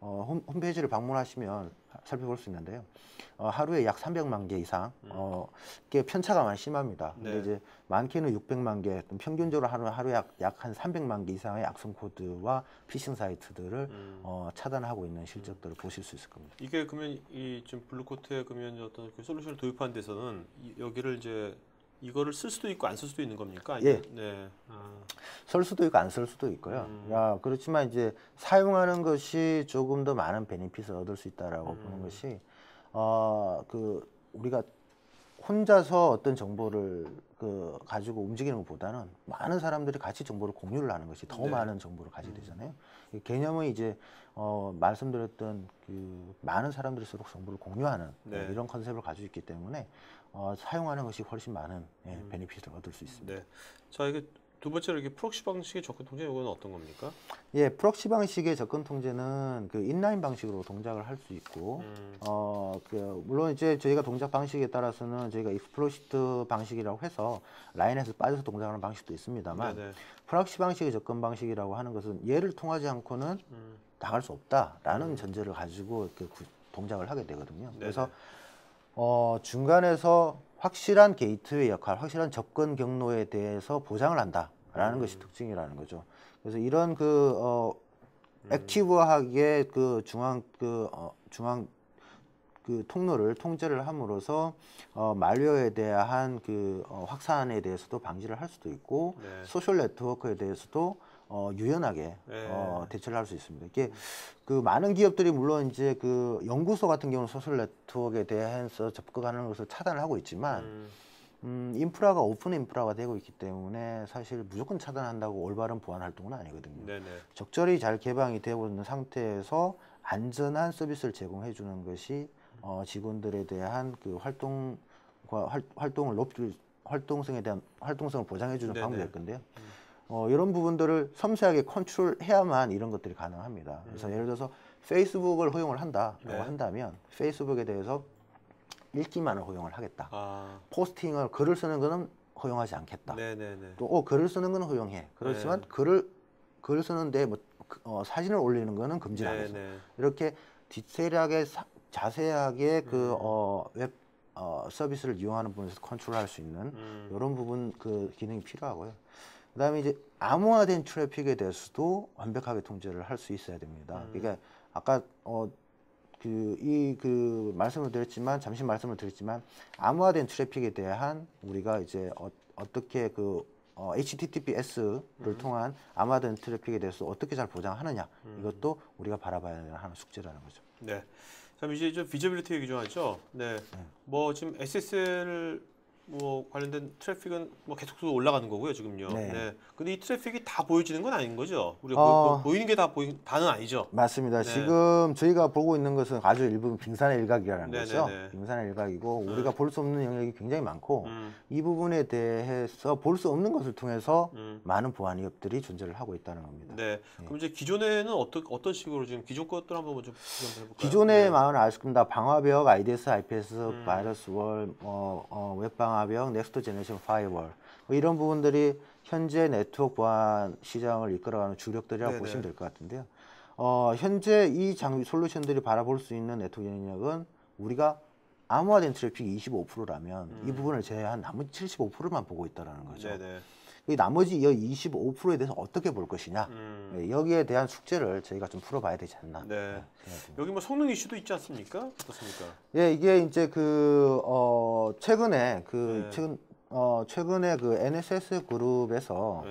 홈페이지를 방문하시면 살펴볼 수 있는데요. 하루에 약 300만 개 이상 꽤 편차가 많이 심합니다. 근데
네.
이제 많게는 600만 개, 평균적으로 하루에 약 한 300만 개 이상의 악성 코드와 피싱 사이트들을 차단하고 있는 실적들을 보실 수 있을 겁니다.
이게 그러면 이 지금 블루코트에 그러면 어떤 그 솔루션을 도입한 데서는 여기를 이제 이거를 쓸 수도 있고 안 쓸 수도 있는 겁니까?
예.
네.
쓸 수도 있고 안 쓸 수도 있고요. 그렇지만 이제 사용하는 것이 조금 더 많은 베네핏을 얻을 수 있다라고 보는 것이 우리가 혼자서 어떤 정보를 가지고 움직이는 것보다는 많은 사람들이 같이 정보를 공유를 하는 것이 더
네.
많은 정보를 가지게 되잖아요. 이 개념은 이제 말씀드렸던 많은 사람들일수록 정보를 공유하는
네.
이런 컨셉을 가지고 있기 때문에 사용하는 것이 훨씬 많은 베네핏을 얻을 수 있습니다.
네. 자, 이게 두 번째로 이게 프록시 방식의 접근 통제 이거는 어떤 겁니까?
예, 프록시 방식의 접근 통제는 인라인 방식으로 동작을 할 수 있고, 물론 이제 저희가 동작 방식에 따라서는 저희가 익스플로시트 방식이라고 해서 라인에서 빠져서 동작하는 방식도 있습니다만,
네네.
프록시 방식의 접근 방식이라고 하는 것은 얘를 통하지 않고는 나갈 수 없다라는 전제를 가지고 동작을 하게 되거든요.
네네.
그래서 중간에서 확실한 게이트웨이 역할, 확실한 접근 경로에 대해서 보장을 한다라는 것이 특징이라는 거죠. 그래서 이런 액티브하게 중앙 통로를 통제를 함으로써 말웨어에 대한 확산에 대해서도 방지를 할 수도 있고
네.
소셜 네트워크에 대해서도 유연하게
네.
대처를 할 수 있습니다. 이게 많은 기업들이 물론 이제 연구소 같은 경우는 소셜 네트워크에 대해서 접근하는 것을 차단을 하고 있지만 인프라가 오픈 인프라가 되고 있기 때문에 사실 무조건 차단한다고 올바른 보안 활동은 아니거든요.
네네.
적절히 잘 개방이 되고 있는 상태에서 안전한 서비스를 제공해 주는 것이 직원들에 대한 활동을 높일 활동성에 대한 활동성을 보장해 주는 방법일 건데요. 이런 부분들을 섬세하게 컨트롤해야만 이런 것들이 가능합니다. 그래서 예를 들어서 페이스북을 허용을 한다라고
네.
한다면 페이스북에 대해서 읽기만을 허용을 하겠다. 포스팅을 글을 쓰는 것은 허용하지 않겠다.
네네네.
또 글을 쓰는 건 허용해. 그렇지만 글을 쓰는데 사진을 올리는 거는 금지하겠어. 이렇게 디테일하게 자세하게 웹 서비스를 이용하는 부분에서 컨트롤할 수 있는 이런 부분 기능이 필요하고요. 그다음에 이제 암호화된 트래픽에 대해서도 완벽하게 통제를 할 수 있어야 됩니다. 그러니까 아까 잠시 말씀을 드렸지만 암호화된 트래픽에 대한 우리가 이제 어떻게 HTTPS를 통한 암호화된 트래픽에 대해서 어떻게 잘 보장하느냐 이것도 우리가 바라봐야 하는 숙제라는 거죠.
네. 자, 이제 좀 비저빌리티 얘기 좀 하죠. 네. 뭐 지금 SSL 뭐 관련된 트래픽은 뭐 계속 올라가는 거고요, 지금요.
네.
네. 근데 이 트래픽이 다 보여지는 건 아닌 거죠? 우리가 보이는 게 다는 아니죠?
맞습니다.
네.
지금 저희가 보고 있는 것은 아주 일부 빙산의 일각이라는
네,
거죠.
네, 네.
빙산의 일각이고 우리가 볼 수 없는 영역이 굉장히 많고 이 부분에 대해서 볼 수 없는 것을 통해서 많은 보안 위협들이 존재를 하고 있다는 겁니다.
네. 그럼 이제 기존에는 어떤 식으로 지금 기존 것들 한번 좀 해볼까요?
기존의 마음은 아실 겁니다. 방화벽, IDS, IPS, 바이러스 월, 웹 방화벽, 넥스트 제너레이션 파이어월 뭐 이런 부분들이 현재 네트워크 보안 시장을 이끌어가는 주력들이라고
네네.
보시면 될 것 같은데요. 현재 이 장비 솔루션들이 바라볼 수 있는 네트워크 영역은 우리가 암호화된 트래픽이 25%라면 이 부분을 제외한 나머지 75%만 보고 있다는 거죠.
네네.
이 나머지 25%에 대해서 어떻게 볼 것이냐, 여기에 대한 숙제를 저희가 좀 풀어봐야 되지 않나.
네. 여기 뭐 성능 이슈도 있지 않습니까? 어떻습니까?
예, 이게 이제 최근에 최근에 그 NSS 그룹에서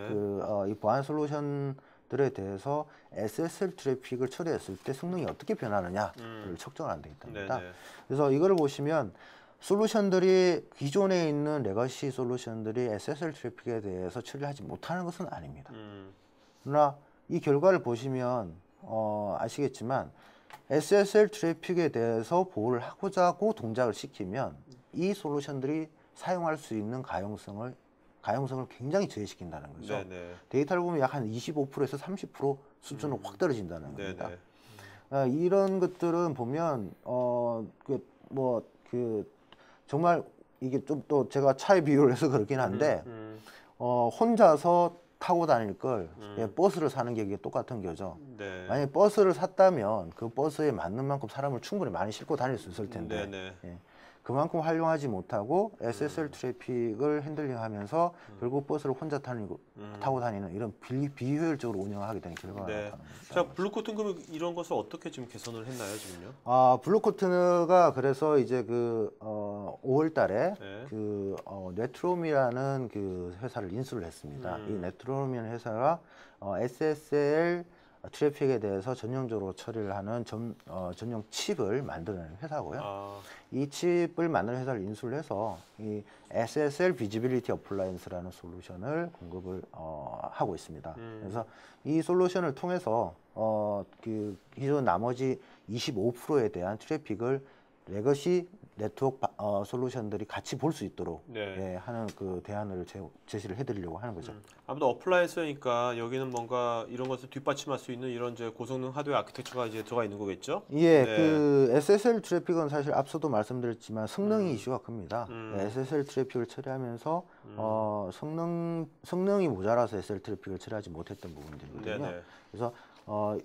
이 보안 솔루션들에 대해서 SSL 트래픽을 처리했을 때 성능이 어떻게 변하느냐를 측정을 안 돼 있답니다. 그래서 이거를 보시면 솔루션들이 기존에 있는 레거시 솔루션들이 SSL 트래픽에 대해서 처리하지 못하는 것은 아닙니다. 그러나 이 결과를 보시면 아시겠지만 SSL 트래픽에 대해서 보호를 하고자 하고 동작을 시키면 이 솔루션들이 사용할 수 있는 가용성을 굉장히 저해시킨다는 거죠.
네네.
데이터를 보면 약 한 25%에서 30% 수준으로 확 떨어진다는 겁니다. 이런 것들은 보면 정말 이게 좀 또 제가 차에 비유를 해서 그렇긴 한데 혼자서 타고 다닐 걸 버스를 사는 게 이게 똑같은 거죠.
네.
만약에 버스를 샀다면 그 버스에 맞는 만큼 사람을 충분히 많이 싣고 다닐 수 있을 텐데 그만큼 활용하지 못하고 SSL 트래픽을 핸들링하면서 결국 버스를 혼자 타고 다니는 이런 비효율적으로 운영하게 되는 결과가 나타나는 거죠.
자, 블루코트는 그럼 이런 것을 어떻게 지금 개선을 했나요, 지금요?
블루코트가 그래서 이제 5월달에 네트롬이라는 그 회사를 인수를 했습니다. 이 네트롬이라는 회사가 SSL 트래픽에 대해서 전형적으로 처리를 하는 전용 칩을 만드는 회사고요. 이 칩을 만드는 회사를 인수를 해서 이 SSL 비지빌리티 어플라이언스라는 솔루션을 공급을 하고 있습니다. 그래서 이 솔루션을 통해서 기존 나머지 25%에 대한 트래픽을 레거시 네트워크 솔루션들이 같이 볼 수 있도록 하는 그 대안을 제시를 해드리려고 하는 거죠.
아무래도 어플라이언스니까 여기는 뭔가 이런 것을 뒷받침할 수 있는 이런 이제 고성능 하드웨어 아키텍처가 이제 들어가 있는 거겠죠?
예, 그 SSL 트래픽은 사실 앞서도 말씀드렸지만 성능이 이슈가 큽니다. SSL 트래픽을 처리하면서 성능이 모자라서 SSL 트래픽을 처리하지 못했던 부분들이거든요. 그래서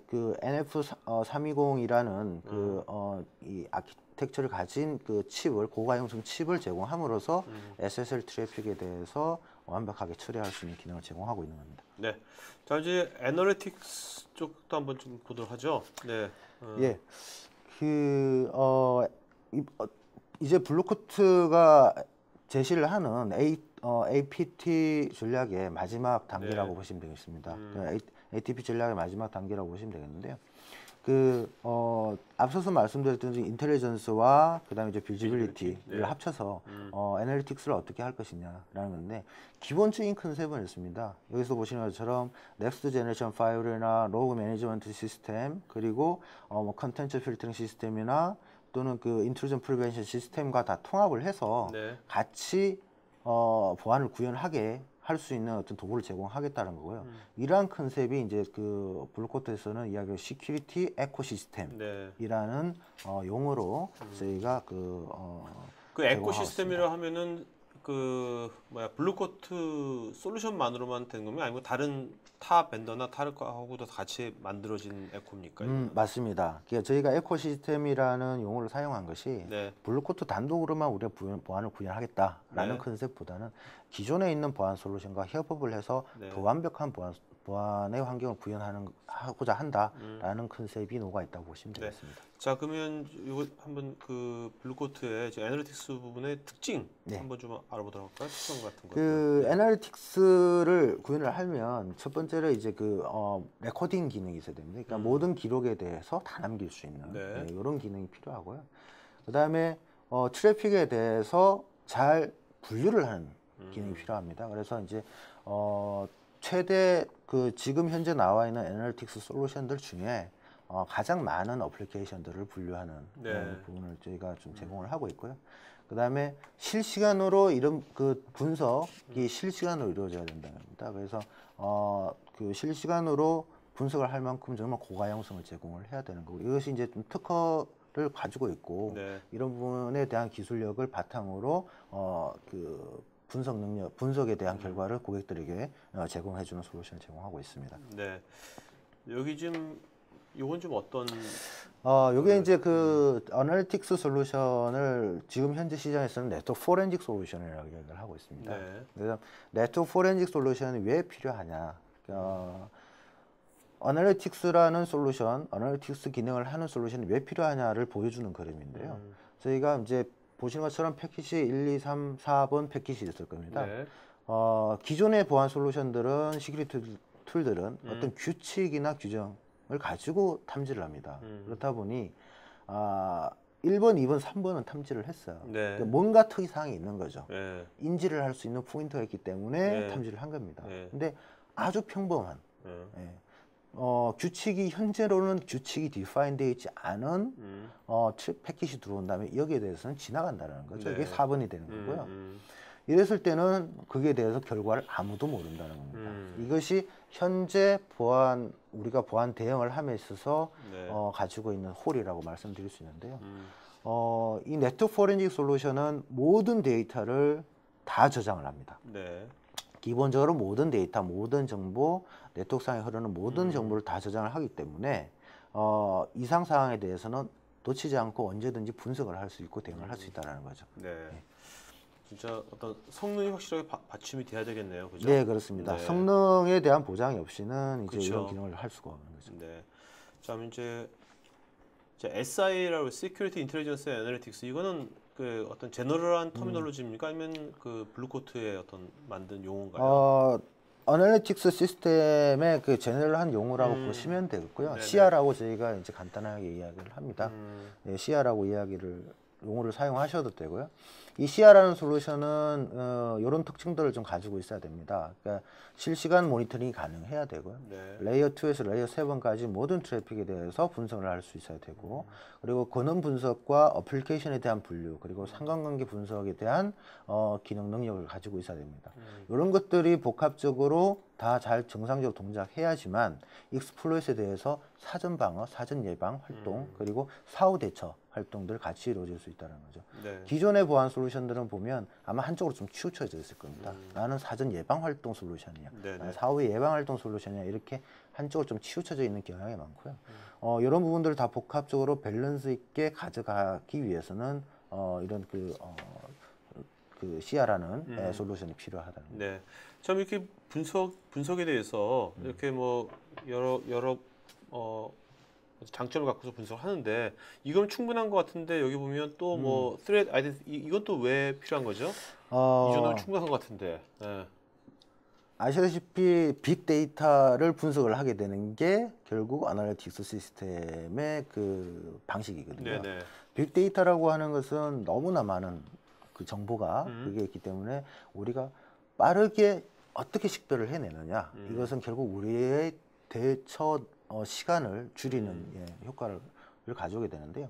그 NF320이라는 이 아키텍처를 가진 그 칩을 고가용성 칩을 제공함으로써 SSL 트래픽에 대해서 완벽하게 처리할 수 있는 기능을 제공하고 있는 겁니다.
네. 자, 이제 애널리틱스 쪽도 한번 좀 보도록 하죠. 네.
예. 이제 블루코트가 제시를 하는 APT 전략의 마지막 단계라고 보시면 되겠습니다. ATP 전략의 마지막 단계라고 보시면 되겠는데요. 앞서서 말씀드렸던 인텔리전스와 그다음에 이제 비지빌리티를 합쳐서 애널리틱스를 어떻게 할 것이냐라는 건데 기본적인 컨셉은 있습니다. 여기서 보시는 것처럼 넥스트 제너레이션 파일이나 로그 매니지먼트 시스템 그리고 컨텐츠 필터링 시스템이나 또는 그 인트루전 프리벤션 시스템과 다 통합을 해서 같이 보안을 구현하게 할 수 있는 어떤 도구를 제공하겠다는 거고요. 이러한 컨셉이 이제 그 블루코트에서는 이야기를 시큐리티 에코시스템이라는 용어로 저희가
그 에코시스템이라 하면은 블루코트 솔루션만으로만 되는 겁니까? 아니면 다른 타 벤더나 타르하고도 같이 만들어진 에코입니까?
맞습니다. 그러니까 저희가 에코시스템이라는 용어를 사용한 것이 블루코트 단독으로만 우리가 보안을 구현하겠다라는 컨셉보다는 기존에 있는 보안 솔루션과 협업을 해서 더 완벽한 보안의 환경을 구현하고자 한다라는 컨셉이 녹아 있다고 보시면 되겠습니다.
자, 그러면 이거 한번 그 블루코트의 애널리틱스 부분의 특징 한번 좀 알아보도록 할까요? 특성 같은 거.
애널리틱스를 구현을 하면 첫 번째로 이제 레코딩 기능이 있어야 됩니다. 그러니까 모든 기록에 대해서 다 남길 수 있는 이런 기능이 필요하고요. 그다음에 트래픽에 대해서 잘 분류를 하는 기능이 필요합니다. 그래서 이제 최대 그 지금 현재 나와 있는 애널리틱스 솔루션들 중에 가장 많은 어플리케이션들을 분류하는 부분을 저희가 좀 제공을 하고 있고요. 그 다음에 실시간으로 이런 그 분석이 실시간으로 이루어져야 된다는 겁니다. 그래서 그 실시간으로 분석을 할 만큼 정말 고가형성을 제공을 해야 되는 거고, 이것이 이제 좀 특허를 가지고 있고 이런 부분에 대한 기술력을 바탕으로 그 분석 능력, 분석에 대한 결과를 고객들에게 제공해주는 솔루션을 제공하고 있습니다.
네. 여기 지금 이건 좀 어떤?
요게 이제 그 어널리틱스 솔루션을 지금 현재 시장에서는 네트워크 포렌식 솔루션이라고 얘기를 하고 있습니다. 그래서 네트워크 포렌식 솔루션이 왜 필요하냐? 어널리틱스라는 솔루션, 어널리틱스 기능을 하는 솔루션이 왜 필요하냐를 보여주는 그림인데요. 저희가 이제 보시는 것처럼 패키지 1, 2, 3, 4번 패키지 있을 겁니다. 기존의 보안 솔루션들은 시큐리티 툴들은 어떤 규칙이나 규정을 가지고 탐지를 합니다. 그렇다 보니 1번, 2번, 3번은 탐지를 했어요. 그러니까 뭔가 특이사항이 있는 거죠. 인지를 할 수 있는 포인터가 있기 때문에 탐지를 한 겁니다. 근데 아주 평범한 규칙이 현재로는 규칙이 디파인 되어 있지 않은 패킷이 들어온 다음에 여기에 대해서는 지나간다는 거죠. 이게 4번이 되는 거고요. 이랬을 때는 그게 대해서 결과를 아무도 모른다는 겁니다. 이것이 현재 우리가 보안 대응을 함에 있어서 가지고 있는 홀이라고 말씀드릴 수 있는데요. 이 네트워크 포렌식 솔루션은 모든 데이터를 다 저장을 합니다. 기본적으로 모든 데이터, 모든 정보, 네트워크상에 흐르는 모든 정보를 다 저장을 하기 때문에 이상 사항에 대해서는 놓치지 않고 언제든지 분석을 할 수 있고 대응을 할 수 있다는 거죠.
진짜 어떤 성능이 확실하게 받침이 돼야 되겠네요, 그죠?
네, 그렇습니다. 성능에 대한 보장이 없이는 이제 이런 기능을 할 수가 없는 거죠.
자, 이제 SI라고 Security Intelligence Analytics, 이거는 그 어떤 제너럴한 터미널로지입니까? 아니면 그 블루코트의 어떤 만든 용어인가요?
어널리틱스 시스템의 그 제너럴한 용어라고 보시면 되겠고요. CR라고 저희가 이제 간단하게 이야기를 합니다. CR라고 용어를 사용하셔도 되고요. 이 CR라는 솔루션은 이런 특징들을 좀 가지고 있어야 됩니다. 그러니까 실시간 모니터링이 가능해야 되고요. 레이어 2에서 레이어 7까지 모든 트래픽에 대해서 분석을 할 수 있어야 되고, 그리고 권한 분석과 어플리케이션에 대한 분류, 그리고 상관관계 분석에 대한 기능 능력을 가지고 있어야 됩니다. 이런 것들이 복합적으로 다 잘 정상적으로 동작해야지만 익스플로잇에 대해서 사전 방어, 사전 예방 활동, 그리고 사후 대처 활동들 같이 이루어질 수 있다는 거죠. 기존의 보안 솔루션들은 보면 아마 한쪽으로 좀 치우쳐져 있을 겁니다. 나는 사전 예방 활동 솔루션이야, 나는 사후 예방 활동 솔루션이야, 이렇게 한쪽으로 좀 치우쳐져 있는 경향이 많고요. 이런 부분들을 다 복합적으로 밸런스 있게 가져가기 위해서는 이런 그 CR라는 솔루션이 필요하다는 거죠.
참 이렇게 분석에 대해서 이렇게 뭐 여러 장점을 갖고서 분석을 하는데, 이건 충분한 것 같은데 여기 보면 또 뭐 threat identity, 이건 또 왜 필요한 거죠? 이 정도면 충분한 것 같은데.
아시다시피 빅데이터를 분석을 하게 되는 게 결국 아날리틱스 시스템의 그 방식이거든요. 빅데이터라고 하는 것은 너무나 많은 그 정보가 그게 있기 때문에 우리가 빠르게 어떻게 식별을 해내느냐, 이것은 결국 우리의 대처 시간을 줄이는 효과를 가져오게 되는데요.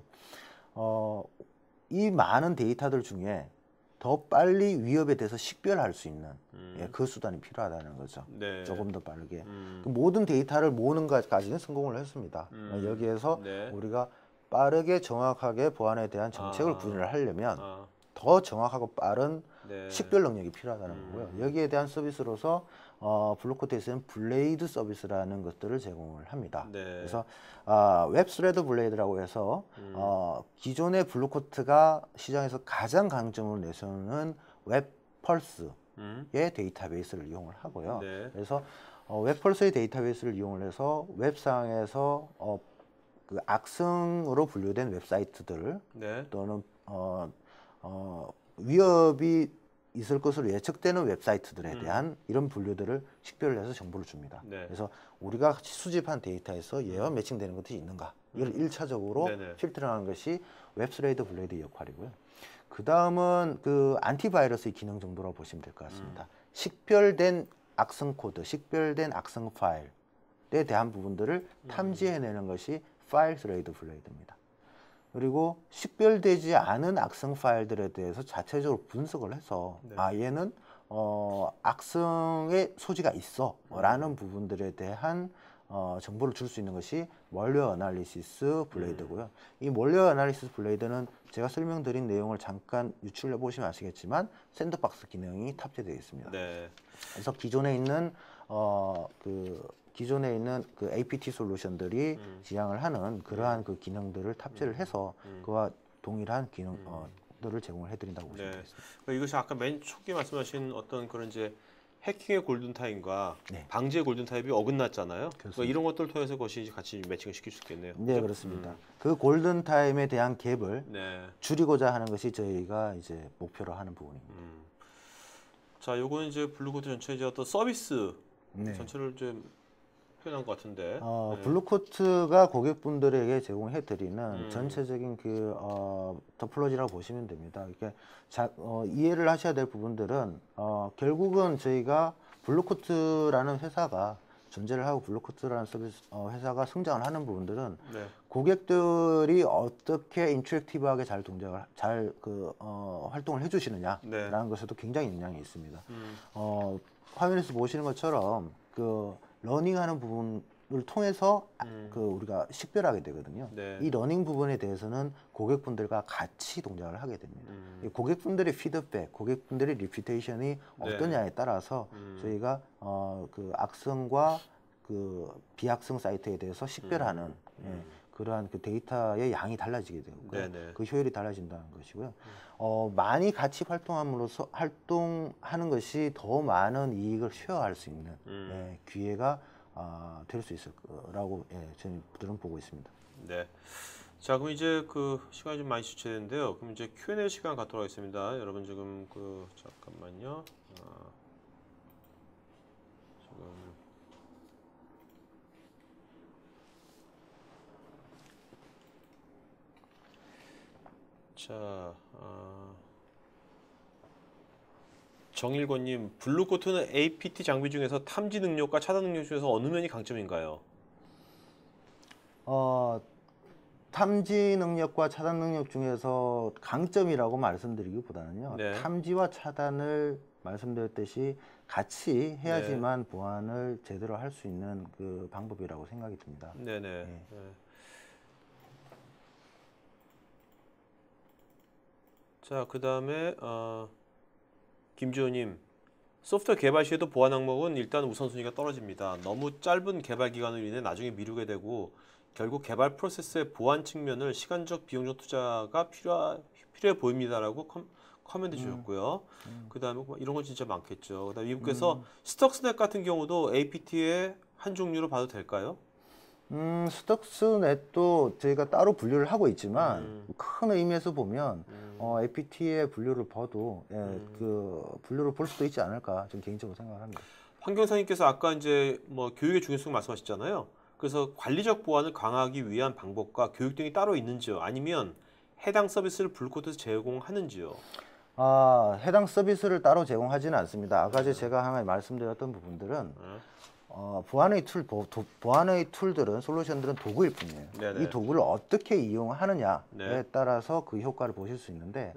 이 많은 데이터들 중에 더 빨리 위협에 대해서 식별할 수 있는 그 수단이 필요하다는 거죠. 조금 더 빠르게. 그 모든 데이터를 모으는 것까지는 성공을 했습니다. 여기에서 우리가 빠르게 정확하게 보안에 대한 정책을 구현을 하려면 더 정확하고 빠른 식별 능력이 필요하다는 거고요. 여기에 대한 서비스로서 블루코트에서는 블레이드 서비스라는 것들을 제공을 합니다. 그래서 웹스레드 블레이드라고 해서 기존의 블루코트가 시장에서 가장 강점을 내세우는 웹펄스의 데이터베이스를 이용을 하고요. 그래서 웹펄스의 데이터베이스를 이용을 해서 웹상에서 그 악성으로 분류된 웹사이트들 또는 위협이 있을 것으로 예측되는 웹사이트들에 대한 이런 분류들을 식별을 해서 정보를 줍니다. 그래서 우리가 수집한 데이터에서 얘와 매칭되는 것들이 있는가, 이걸 1차적으로 필터링하는 것이 웹스레이더 블레이드 역할이고요. 그 다음은 그 안티바이러스의 기능 정도라고 보시면 될 것 같습니다. 식별된 악성 코드, 식별된 악성 파일에 대한 부분들을 탐지해내는 것이 파일스레이더 블레이드입니다. 그리고 식별되지 않은 악성 파일들에 대해서 자체적으로 분석을 해서
네.
얘는 악성의 소지가 있어 라는 부분들에 대한 정보를 줄 수 있는 것이 멀웨어 어널리시스 블레이드고요. 이 멀웨어 어널리시스 블레이드는 제가 설명드린 내용을 잠깐 유출해 보시면 아시겠지만 샌드박스 기능이 탑재되어 있습니다.
네.
그래서 기존에 있는 그 APT 솔루션들이 지향을 하는 그러한 그 기능들을 탑재를 해서 그와 동일한 기능들을 제공을 해드린다고 보시면 되겠습니다.
그러니까 이것이 아까 맨 초기 말씀하신 어떤 그런 이제 해킹의 골든타임과
네.
방지의 골든타임이 어긋났잖아요. 그러니까 이런 것들을 통해서 그것이 같이 매칭을 시킬 수 있겠네요.
네, 그렇습니다. 그 골든타임에 대한 갭을
네.
줄이고자 하는 것이 저희가 이제 목표로 하는 부분입니다.
자, 요거는 이제 블루코트 전체 이제 어떤 서비스
네.
전체를 좀 표현한 것 같은데. 네.
블루코트가 고객분들에게 제공해드리는 전체적인 그 토폴로지라고 보시면 됩니다. 이렇게 이해를 하셔야 될 부분들은 결국은 저희가 블루코트라는 회사가 존재를 하고 블루코트라는 서비스 회사가 성장을 하는 부분들은
네.
고객들이 어떻게 인터랙티브하게 활동을 해주시느냐라는
네.
것에도 굉장히 영향이 있습니다. 화면에서 보시는 것처럼 그 러닝하는 부분을 통해서 우리가 식별하게 되거든요.
네.
이 러닝 부분에 대해서는 고객분들과 같이 동작을 하게 됩니다. 이 고객분들의 피드백, 고객분들의 리퓨테이션이 어떠냐에 따라서 저희가 그 악성과 그 비악성 사이트에 대해서 식별하는 그러한 그 데이터의 양이 달라지게 되고요. 그 효율이 달라진다는 것이고요. 많이 같이 활동하는 것이 더 많은 이익을 쉐어할 수 있는 기회가 될 수 있을 거라고 저희들은 보고 있습니다.
네. 자, 그럼 이제 그 시간이 좀 많이 지체되는데요. 그럼 이제 Q&A 시간 갖도록 하겠습니다. 여러분 지금 잠깐만요. 자, 정일권님, 블루코트는 APT 장비 중에서 탐지 능력과 차단 능력 중에서 어느 면이 강점인가요?
탐지 능력과 차단 능력 중에서 강점이라고 말씀드리기보다는요.
네.
탐지와 차단을 말씀드렸듯이 같이 해야지만 보안을 제대로 할 수 있는 그 방법이라고 생각이 듭니다.
네네.
네.
자, 그 다음에 김지호님, 소프트웨어 개발 시에도 보안 항목은 일단 우선순위가 떨어집니다. 너무 짧은 개발 기간으로 인해 나중에 미루게 되고 결국 개발 프로세스의 보안 측면을 시간적 비용적 투자가 필요해 보입니다라고 커멘트 주셨고요. 그 다음에 이런 건 진짜 많겠죠. 그다음에 이분께서 스톡스넷 같은 경우도 APT의 한 종류로 봐도 될까요?
스톡스넷도 저희가 따로 분류를 하고 있지만 큰 의미에서 보면 APT의 분류를 봐도 그 분류를 볼 수도 있지 않을까 저는 개인적으로 생각합니다.
환경사님께서 아까 이제 뭐 교육의 중요성 말씀하셨잖아요. 그래서 관리적 보안을 강화하기 위한 방법과 교육 등이 따로 있는지요? 아니면 해당 서비스를 블루코트에서 제공하는지요?
해당 서비스를 따로 제공하지는 않습니다. 아까 제가 하나 말씀드렸던 부분들은 보안의 툴들은 솔루션들은 도구일 뿐이에요.
네네.
이 도구를 어떻게 이용하느냐에 따라서 그 효과를 보실 수 있는데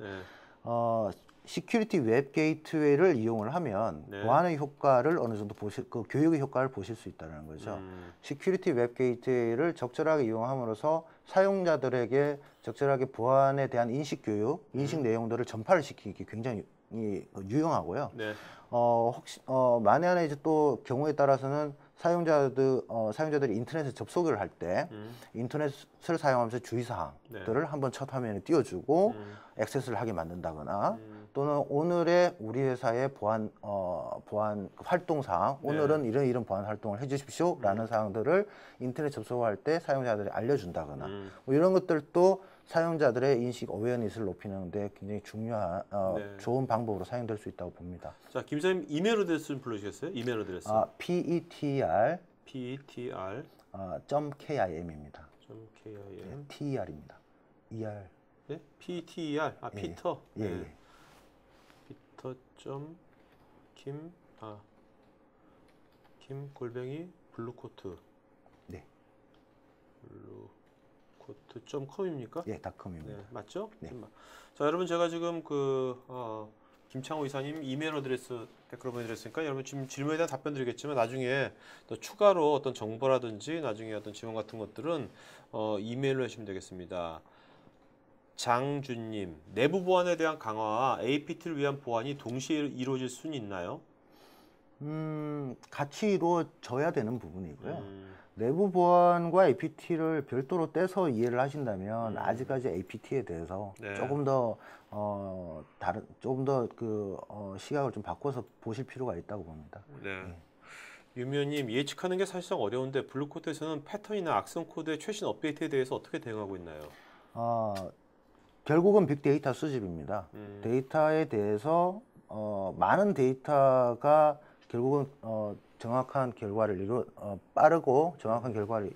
시큐리티 웹 게이트웨이를 이용을 하면 보안의 효과를 어느 정도 그 교육의 효과를 보실 수 있다는 거죠. 시큐리티 웹 게이트웨이를 적절하게 이용함으로써 사용자들에게 적절하게 보안에 대한 인식 교육, 인식 내용들을 전파를 시키기 굉장히 유용하고요.
네.
혹시 만에 하나 이제 또 경우에 따라서는 사용자들이 인터넷에 접속을 할 때 인터넷을 사용하면서 주의사항들을 한번 첫 화면에 띄워주고 액세스를 하게 만든다거나 또는 오늘의 우리 회사의 보안 활동사항, 오늘은 이런 보안 활동을 해주십시오 라는 사항들을 인터넷 접속할 때 사용자들이 알려준다거나 뭐 이런 것들도 사용자들의 인식 어웨어니스를 높이는 데 굉장히 중요한 좋은 방법으로 사용될 수 있다고 봅니다.
자, 김 사님 이메일 어드레스 좀 불러주시겠어요? 이메일 어드레스.
PETR
PETR
.kim입니다.
.kim
TER입니다. ER
네? PTER. 아,
예.
피터.
예.
네.
예.
김 골뱅이 블루코트.
네.
블루코트.com입니까?
예, 닷컴입니다.
네, 맞죠?
네.
자, 여러분 제가 지금 김창호 이사님 이메일 어드레스 댓글로 보내드렸으니까 여러분 지금 질문에 대한 답변 드리겠지만 나중에 또 추가로 어떤 정보라든지 나중에 어떤 지원 같은 것들은 이메일로 해주시면 되겠습니다. 장준님, 내부 보안에 대한 강화와 APT를 위한 보안이 동시에 이루어질 수는 있나요?
같이 이루어져야 되는 부분이고요. 내부 보안과 APT를 별도로 떼서 이해를 하신다면 아직까지 APT에 대해서
네.
조금 더 시각을 좀 바꿔서 보실 필요가 있다고 봅니다.
네.
네.
유미호님, 예측하는 게 사실상 어려운데 블루코트에서는 패턴이나 악성 코드의 최신 업데이트에 대해서 어떻게 대응하고 있나요?
결국은 빅데이터 수집입니다. 데이터에 대해서 많은 데이터가 결국은 정확한 결과를 빠르고 정확한 결과를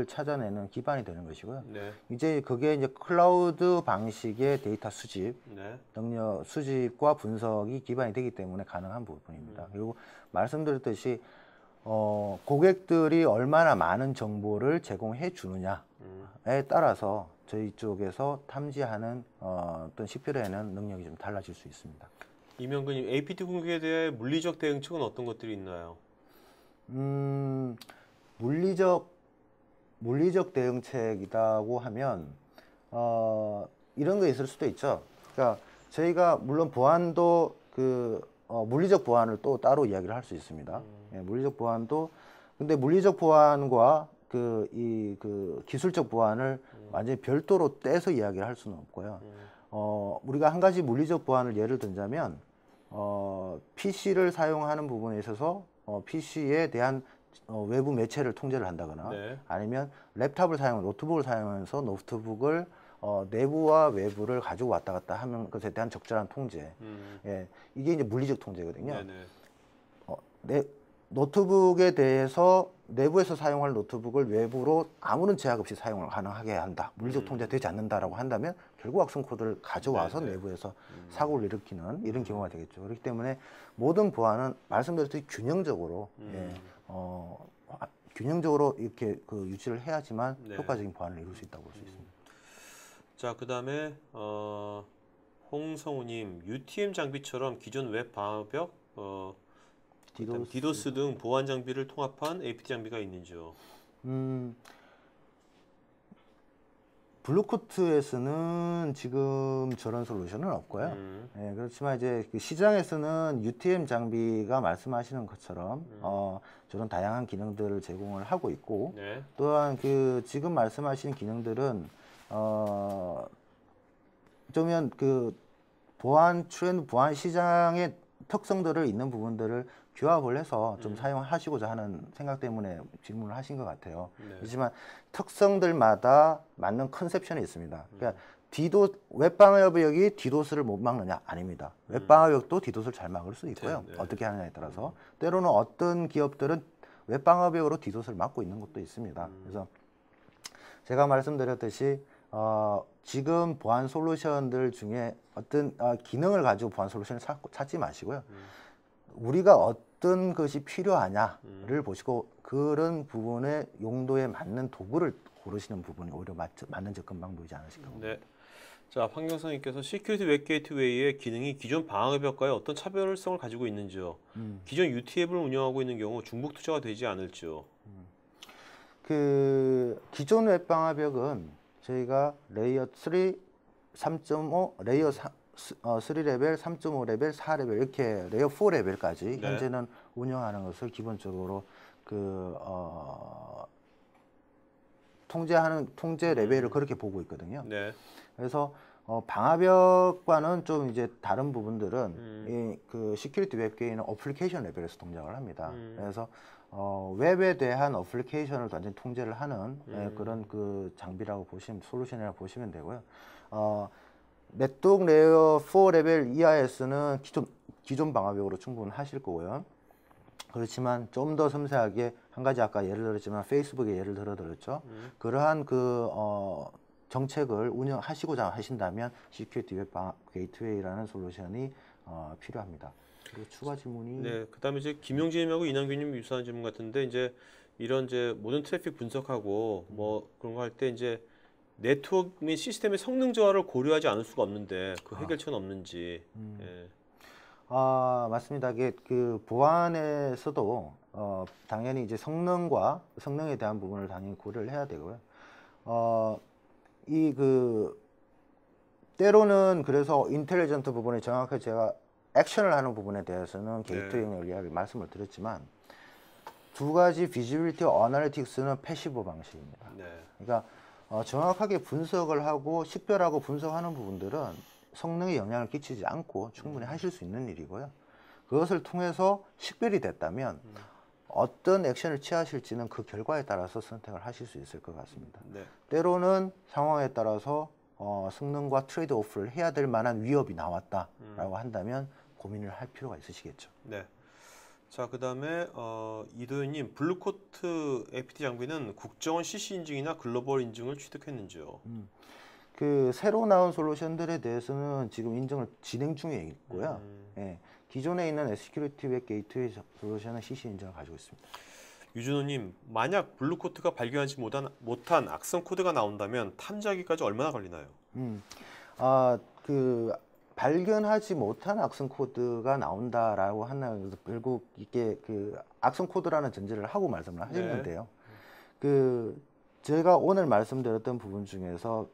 찾아내는 기반이 되는 것이고요.
네.
이제 그게 이제 클라우드 방식의 데이터 수집,
네.
능력 수집과 분석이 기반이 되기 때문에 가능한 부분입니다. 그리고 말씀드렸듯이 고객들이 얼마나 많은 정보를 제공해 주느냐에 따라서 저희 쪽에서 탐지하는 어떤 식별해내는 능력이 좀 달라질 수 있습니다.
이명근님, APT 공격에 대해 물리적 대응책은 어떤 것들이 있나요?
물리적 대응책이라고 하면 이런 거 있을 수도 있죠. 그러니까 저희가 물론 보안도 물리적 보안을 또 따로 이야기를 할 수 있습니다. 예, 물리적 보안도 근데 물리적 보안과 기술적 보안을 완전히 별도로 떼서 이야기를 할 수는 없고요. 우리가 한 가지 물리적 보안을 예를 들자면 PC를 사용하는 부분에 있어서 PC에 대한 외부 매체를 통제를 한다거나
네.
아니면 노트북을 사용하면서 노트북을 내부와 외부를 가지고 왔다 갔다 하는 것에 대한 적절한 통제. 예, 이게 이제 물리적 통제거든요. 노트북에 대해서 내부에서 사용할 노트북을 외부로 아무런 제약 없이 사용을 가능하게 한다. 물리적 통제가 되지 않는다라고 한다면 결국 악성 코드를 가져와서 내부에서 사고를 일으키는 이런 경우가 되겠죠. 그렇기 때문에 모든 보안은 말씀드렸듯이 균형적으로 균형적으로 이렇게 유지를 해야지만 효과적인 보안을 이룰 수 있다고 볼 수 있습니다.
자, 그다음에 홍성우님, UTM 장비처럼 기존 웹 방어벽, 디도스 등 보안 장비를 통합한 APT 장비가 있는지요?
블루코트에서는 지금 저런 솔루션은 없고요. 예, 그렇지만 이제 시장에서는 UTM 장비가 말씀하시는 것처럼 저런 다양한 기능들을 제공을 하고 있고,
네.
또한 지금 말씀하시는 기능들은 어쩌면 보안 시장의 특성들을 있는 부분들을 규합을 해서 좀 사용하시고자 하는 생각 때문에 질문을 하신 것 같아요.
네.
하지만 특성들마다 맞는 컨셉션이 있습니다. 그러니까 웹방어벽이 디도스를 못 막느냐? 아닙니다. 웹방어벽도 디도스를 잘 막을 수 있고요.
네.
어떻게 하느냐에 따라서. 때로는 어떤 기업들은 웹방어벽으로 디도스를 막고 있는 것도 있습니다. 그래서 제가 말씀드렸듯이 지금 보안 솔루션들 중에 어떤 기능을 가지고 보안 솔루션을 찾지 마시고요. 우리가 어떤 것이 필요하냐를 보시고 그런 부분의 용도에 맞는 도구를 고르시는 부분이 오히려 맞는 접근 방법이지 않으실까 봅니다.
네. 자, 황경성님께서 시큐리티 웹 게이트웨이의 기능이 기존 방어벽과의 어떤 차별성을 가지고 있는지요? 기존 UT앱을 운영하고 있는 경우 중복 투자가 되지 않을지요?
기존 웹 방어벽은 저희가 레이어 3, 3.5, 레이어 3레벨, 3.5레벨, 4레벨 이렇게 레이어 4레벨까지
네.
현재는 운영하는 것을 기본적으로 통제 레벨을 그렇게 보고 있거든요.
네.
그래서 방화벽과는 좀 이제 다른 부분들은 시큐리티 웹게이는 어플리케이션 레벨에서 동작을 합니다. 그래서 웹에 대한 어플리케이션을 완전히 통제를 하는 그런 장비라고 솔루션이라고 보시면 되고요. 네트워크 레이어 4 레벨 이하에서는 기존 방화벽으로 충분하실 거고요. 그렇지만 좀 더 섬세하게 한 가지 아까 예를 들었지만 페이스북의 예를 들었죠. 그러한 정책을 운영하시고자 하신다면 시큐리티 웹 게이트웨이라는 솔루션이 필요합니다. 그리고 추가 질문이
네, 그다음에 이제 김용진님하고 이남규님 유사한 질문 같은데 이제 이런 이제 모든 트래픽 분석하고 뭐 그런 거 할 때 이제 네트워크 및 시스템의 성능 저하를 고려하지 않을 수가 없는데 그 해결책은 없는지. 예.
맞습니다. 이게 그 보안에서도 당연히 이제 성능에 대한 부분을 당연히 고려를 해야 되고요. 때로는 그래서 인텔리전트 부분에 정확하게 제가 액션을 하는 부분에 대해서는 게이트웨이 영역을 이야기 말씀을 드렸지만 두 가지 비지빌리티와 어널리틱스는 패시브 방식입니다.
네.
그러니까 정확하게 분석을 하고 식별하고 분석하는 부분들은 성능에 영향을 끼치지 않고 충분히 하실 수 있는 일이고요. 그것을 통해서 식별이 됐다면 어떤 액션을 취하실지는 그 결과에 따라서 선택을 하실 수 있을 것 같습니다.
네.
때로는 상황에 따라서 성능과 트레이드 오프를 해야 될 만한 위협이 나왔다라고 한다면 고민을 할 필요가 있으시겠죠.
네. 자, 그다음에 이도현님, 블루코트 APT 장비는 국정원 CC 인증이나 글로벌 인증을 취득했는지요?
그 새로 나온 솔루션들에 대해서는 지금 인증을 진행 중에 있고요. 예, 기존에 있는 시큐리티 웹 게이트웨이 솔루션은 CC 인증을 가지고 있습니다.
유준호님, 만약 블루코트가 발견하지 못한 악성 코드가 나온다면 탐지하기까지 얼마나 걸리나요?
발견하지 못한 악성 코드가 나온다라고 하는 결국 이게 그 악성 코드라는 전제를 하고 말씀을 하셨는데요. 제가 오늘 말씀드렸던 부분 중에서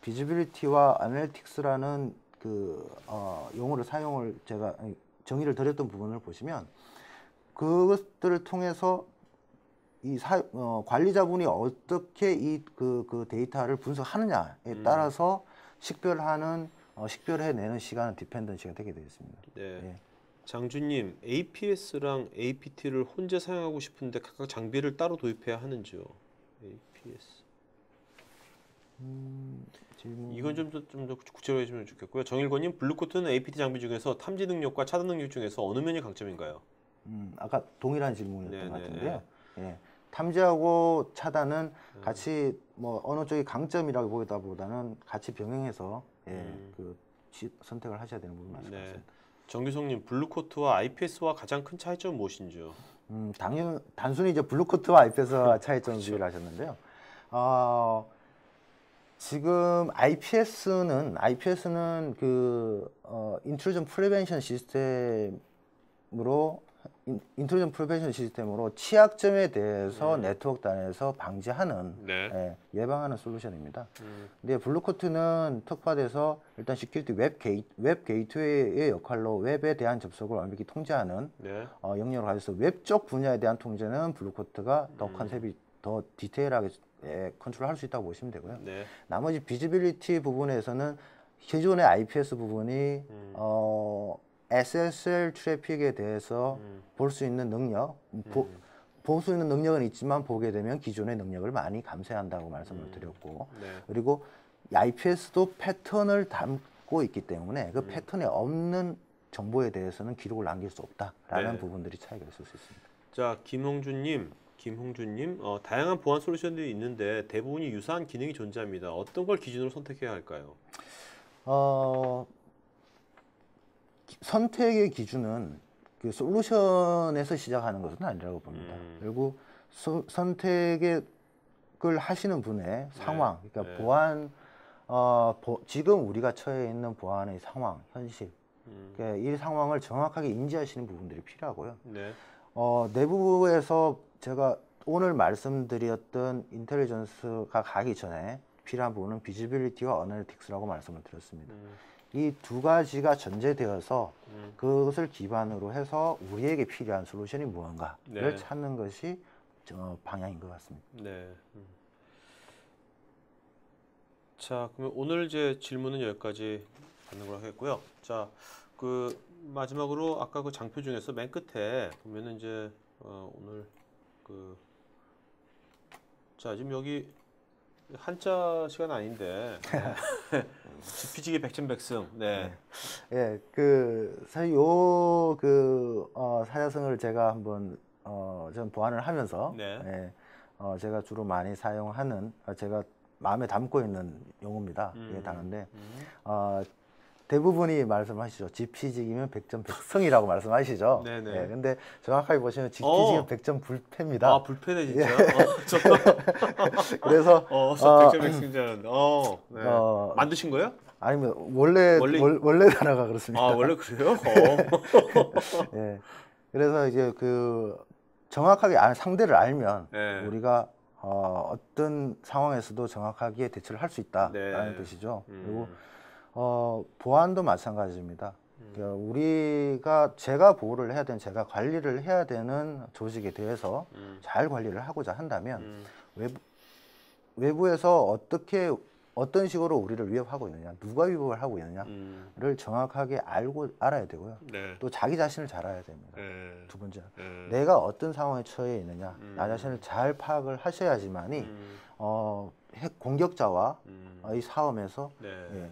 비지빌리티와 애널리틱스라는 용어를 제가 정의를 드렸던 부분을 보시면 그것들을 통해서 관리자분이 어떻게 그 데이터를 분석하느냐에 따라서 식별해내는 시간은 디펜던시가 되게 되겠습니다.
네.
예.
장준님, APS랑 APT를 혼자 사용하고 싶은데 각각 장비를 따로 도입해야 하는지요? APS. 이건 좀 더 구체적으로 해주면 좋겠고요. 정일권님, 블루코트는 APT 장비 중에서 탐지 능력과 차단 능력 중에서 어느 면이 강점인가요?
아까 동일한 질문이었던 것 같은데요. 예. 탐지하고 차단은 같이 뭐 어느 쪽이 강점이라고 보기보다는 같이 병행해서 선택을 하셔야 되는 부분 맞습니다.
정규성님, 블루코트와 IPS와 가장 큰 차이점은 무엇인지요?
단순히 이제 블루코트와 IPS와 차이점을 비교를 하셨는데요. 지금 IPS는 인트루전 프리벤션 시스템으로 취약점에 대해서 네트워크 단에서 방지하는 예방하는 솔루션입니다. 근데 블루코트는 특화돼서 일단 시큐리티 웹 게이트웨이의 역할로 웹에 대한 접속을 완벽히 통제하는 영역을 가져서 웹 쪽 분야에 대한 통제는 블루코트가 더 컨셉이 더 디테일하게 컨트롤할 수 있다고 보시면 되고요. 나머지 비지빌리티 부분에서는 기존의 IPS 부분이 SSL 트래픽에 대해서 볼 수 있는 능력, 볼 수 있는 능력은 있지만 보게 되면 기존의 능력을 많이 감소한다고 말씀을 드렸고, 그리고 IPS도 패턴을 담고 있기 때문에 그 패턴에 없는 정보에 대해서는 기록을 남길 수 없다라는 부분들이 차이가 있을 수 있습니다.
자, 김홍준님, 다양한 보안 솔루션들이 있는데 대부분이 유사한 기능이 존재합니다. 어떤 걸 기준으로 선택해야 할까요?
선택의 기준은 그 솔루션에서 시작하는 것은 아니라고 봅니다. 결국 선택을 하시는 분의 상황, 그러니까 보안, 지금 우리가 처해 있는 보안의 상황, 현실, 그러니까 이 상황을 정확하게 인지하시는 부분들이 필요하고요. 내부에서 제가 오늘 말씀드렸던 인텔리전스가 가기 전에 필요한 부분은 비지빌리티와 어널리틱스라고 말씀을 드렸습니다. 이 두 가지가 전제되어서 그것을 기반으로 해서 우리에게 필요한 솔루션이 무언가를 찾는 것이 방향인 것 같습니다.
자, 그러면 오늘 제 질문은 여기까지 받는 걸로 하겠고요. 자, 그 마지막으로 아까 그 장표 중에서 맨 끝에 보면은 이제 오늘 자, 지금 여기 한자 시간 아닌데 지피지기 백전백승.
사실 사자성어를 제가 한번 좀 보완을 하면서 제가 주로 많이 사용하는 제가 마음에 담고 있는 용어입니다. 이게 단어인데 대부분이 말씀하시죠. 지피지기면 백전백승이라고 말씀하시죠.
네네.
네, 근데 정확하게 보시면 지피지기면 백전불패입니다.
아, 불패네 진짜.
그래서
백전백승인 줄 알았는데. 네. 만드신 거예요?
아니면 원래 단어가 그렇습니다.
아, 원래 그래요?
예. 그래서 이제 그 정확하게 상대를 알면
네.
우리가 어떤 상황에서도 정확하게 대처를 할 수 있다라는
네.
뜻이죠. 그리고 보안도 마찬가지입니다. 그러니까 제가 보호를 해야 되는, 제가 관리를 해야 되는 조직에 대해서 잘 관리를 하고자 한다면 외부에서 어떤 식으로 우리를 위협하고 있느냐, 누가 위협을 하고 있느냐를 정확하게 알아야 되고요.
네.
또 자기 자신을 잘 알아야 됩니다.
네.
두 번째,
네.
내가 어떤 상황에 처해 있느냐, 나 자신을 잘 파악을 하셔야지만이 핵 공격자와 이 싸움에서
네.
예,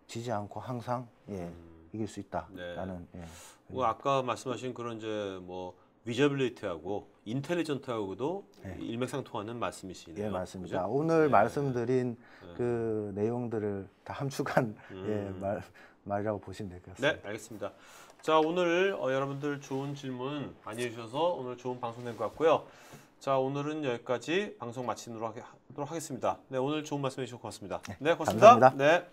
지지 않고 항상 이길 수 있다라는.
네. 뭐 아까 말씀하신 그런 이제 뭐 위저빌리티하고 인텔리전트하고도 일맥상통하는 말씀이시네요.
예, 맞습니다.
그죠?
오늘 말씀드린 그 내용들을 다 함축한 말이라고 보시면 될 것 같습니다.
네, 알겠습니다. 자, 오늘 여러분들 좋은 질문 많이 해주셔서 오늘 좋은 방송 된 것 같고요. 자, 오늘은 여기까지 방송 마치도록 하겠습니다. 네, 오늘 좋은 말씀 해주셔서 고맙습니다. 네, 고맙습니다.
감사합니다.
네.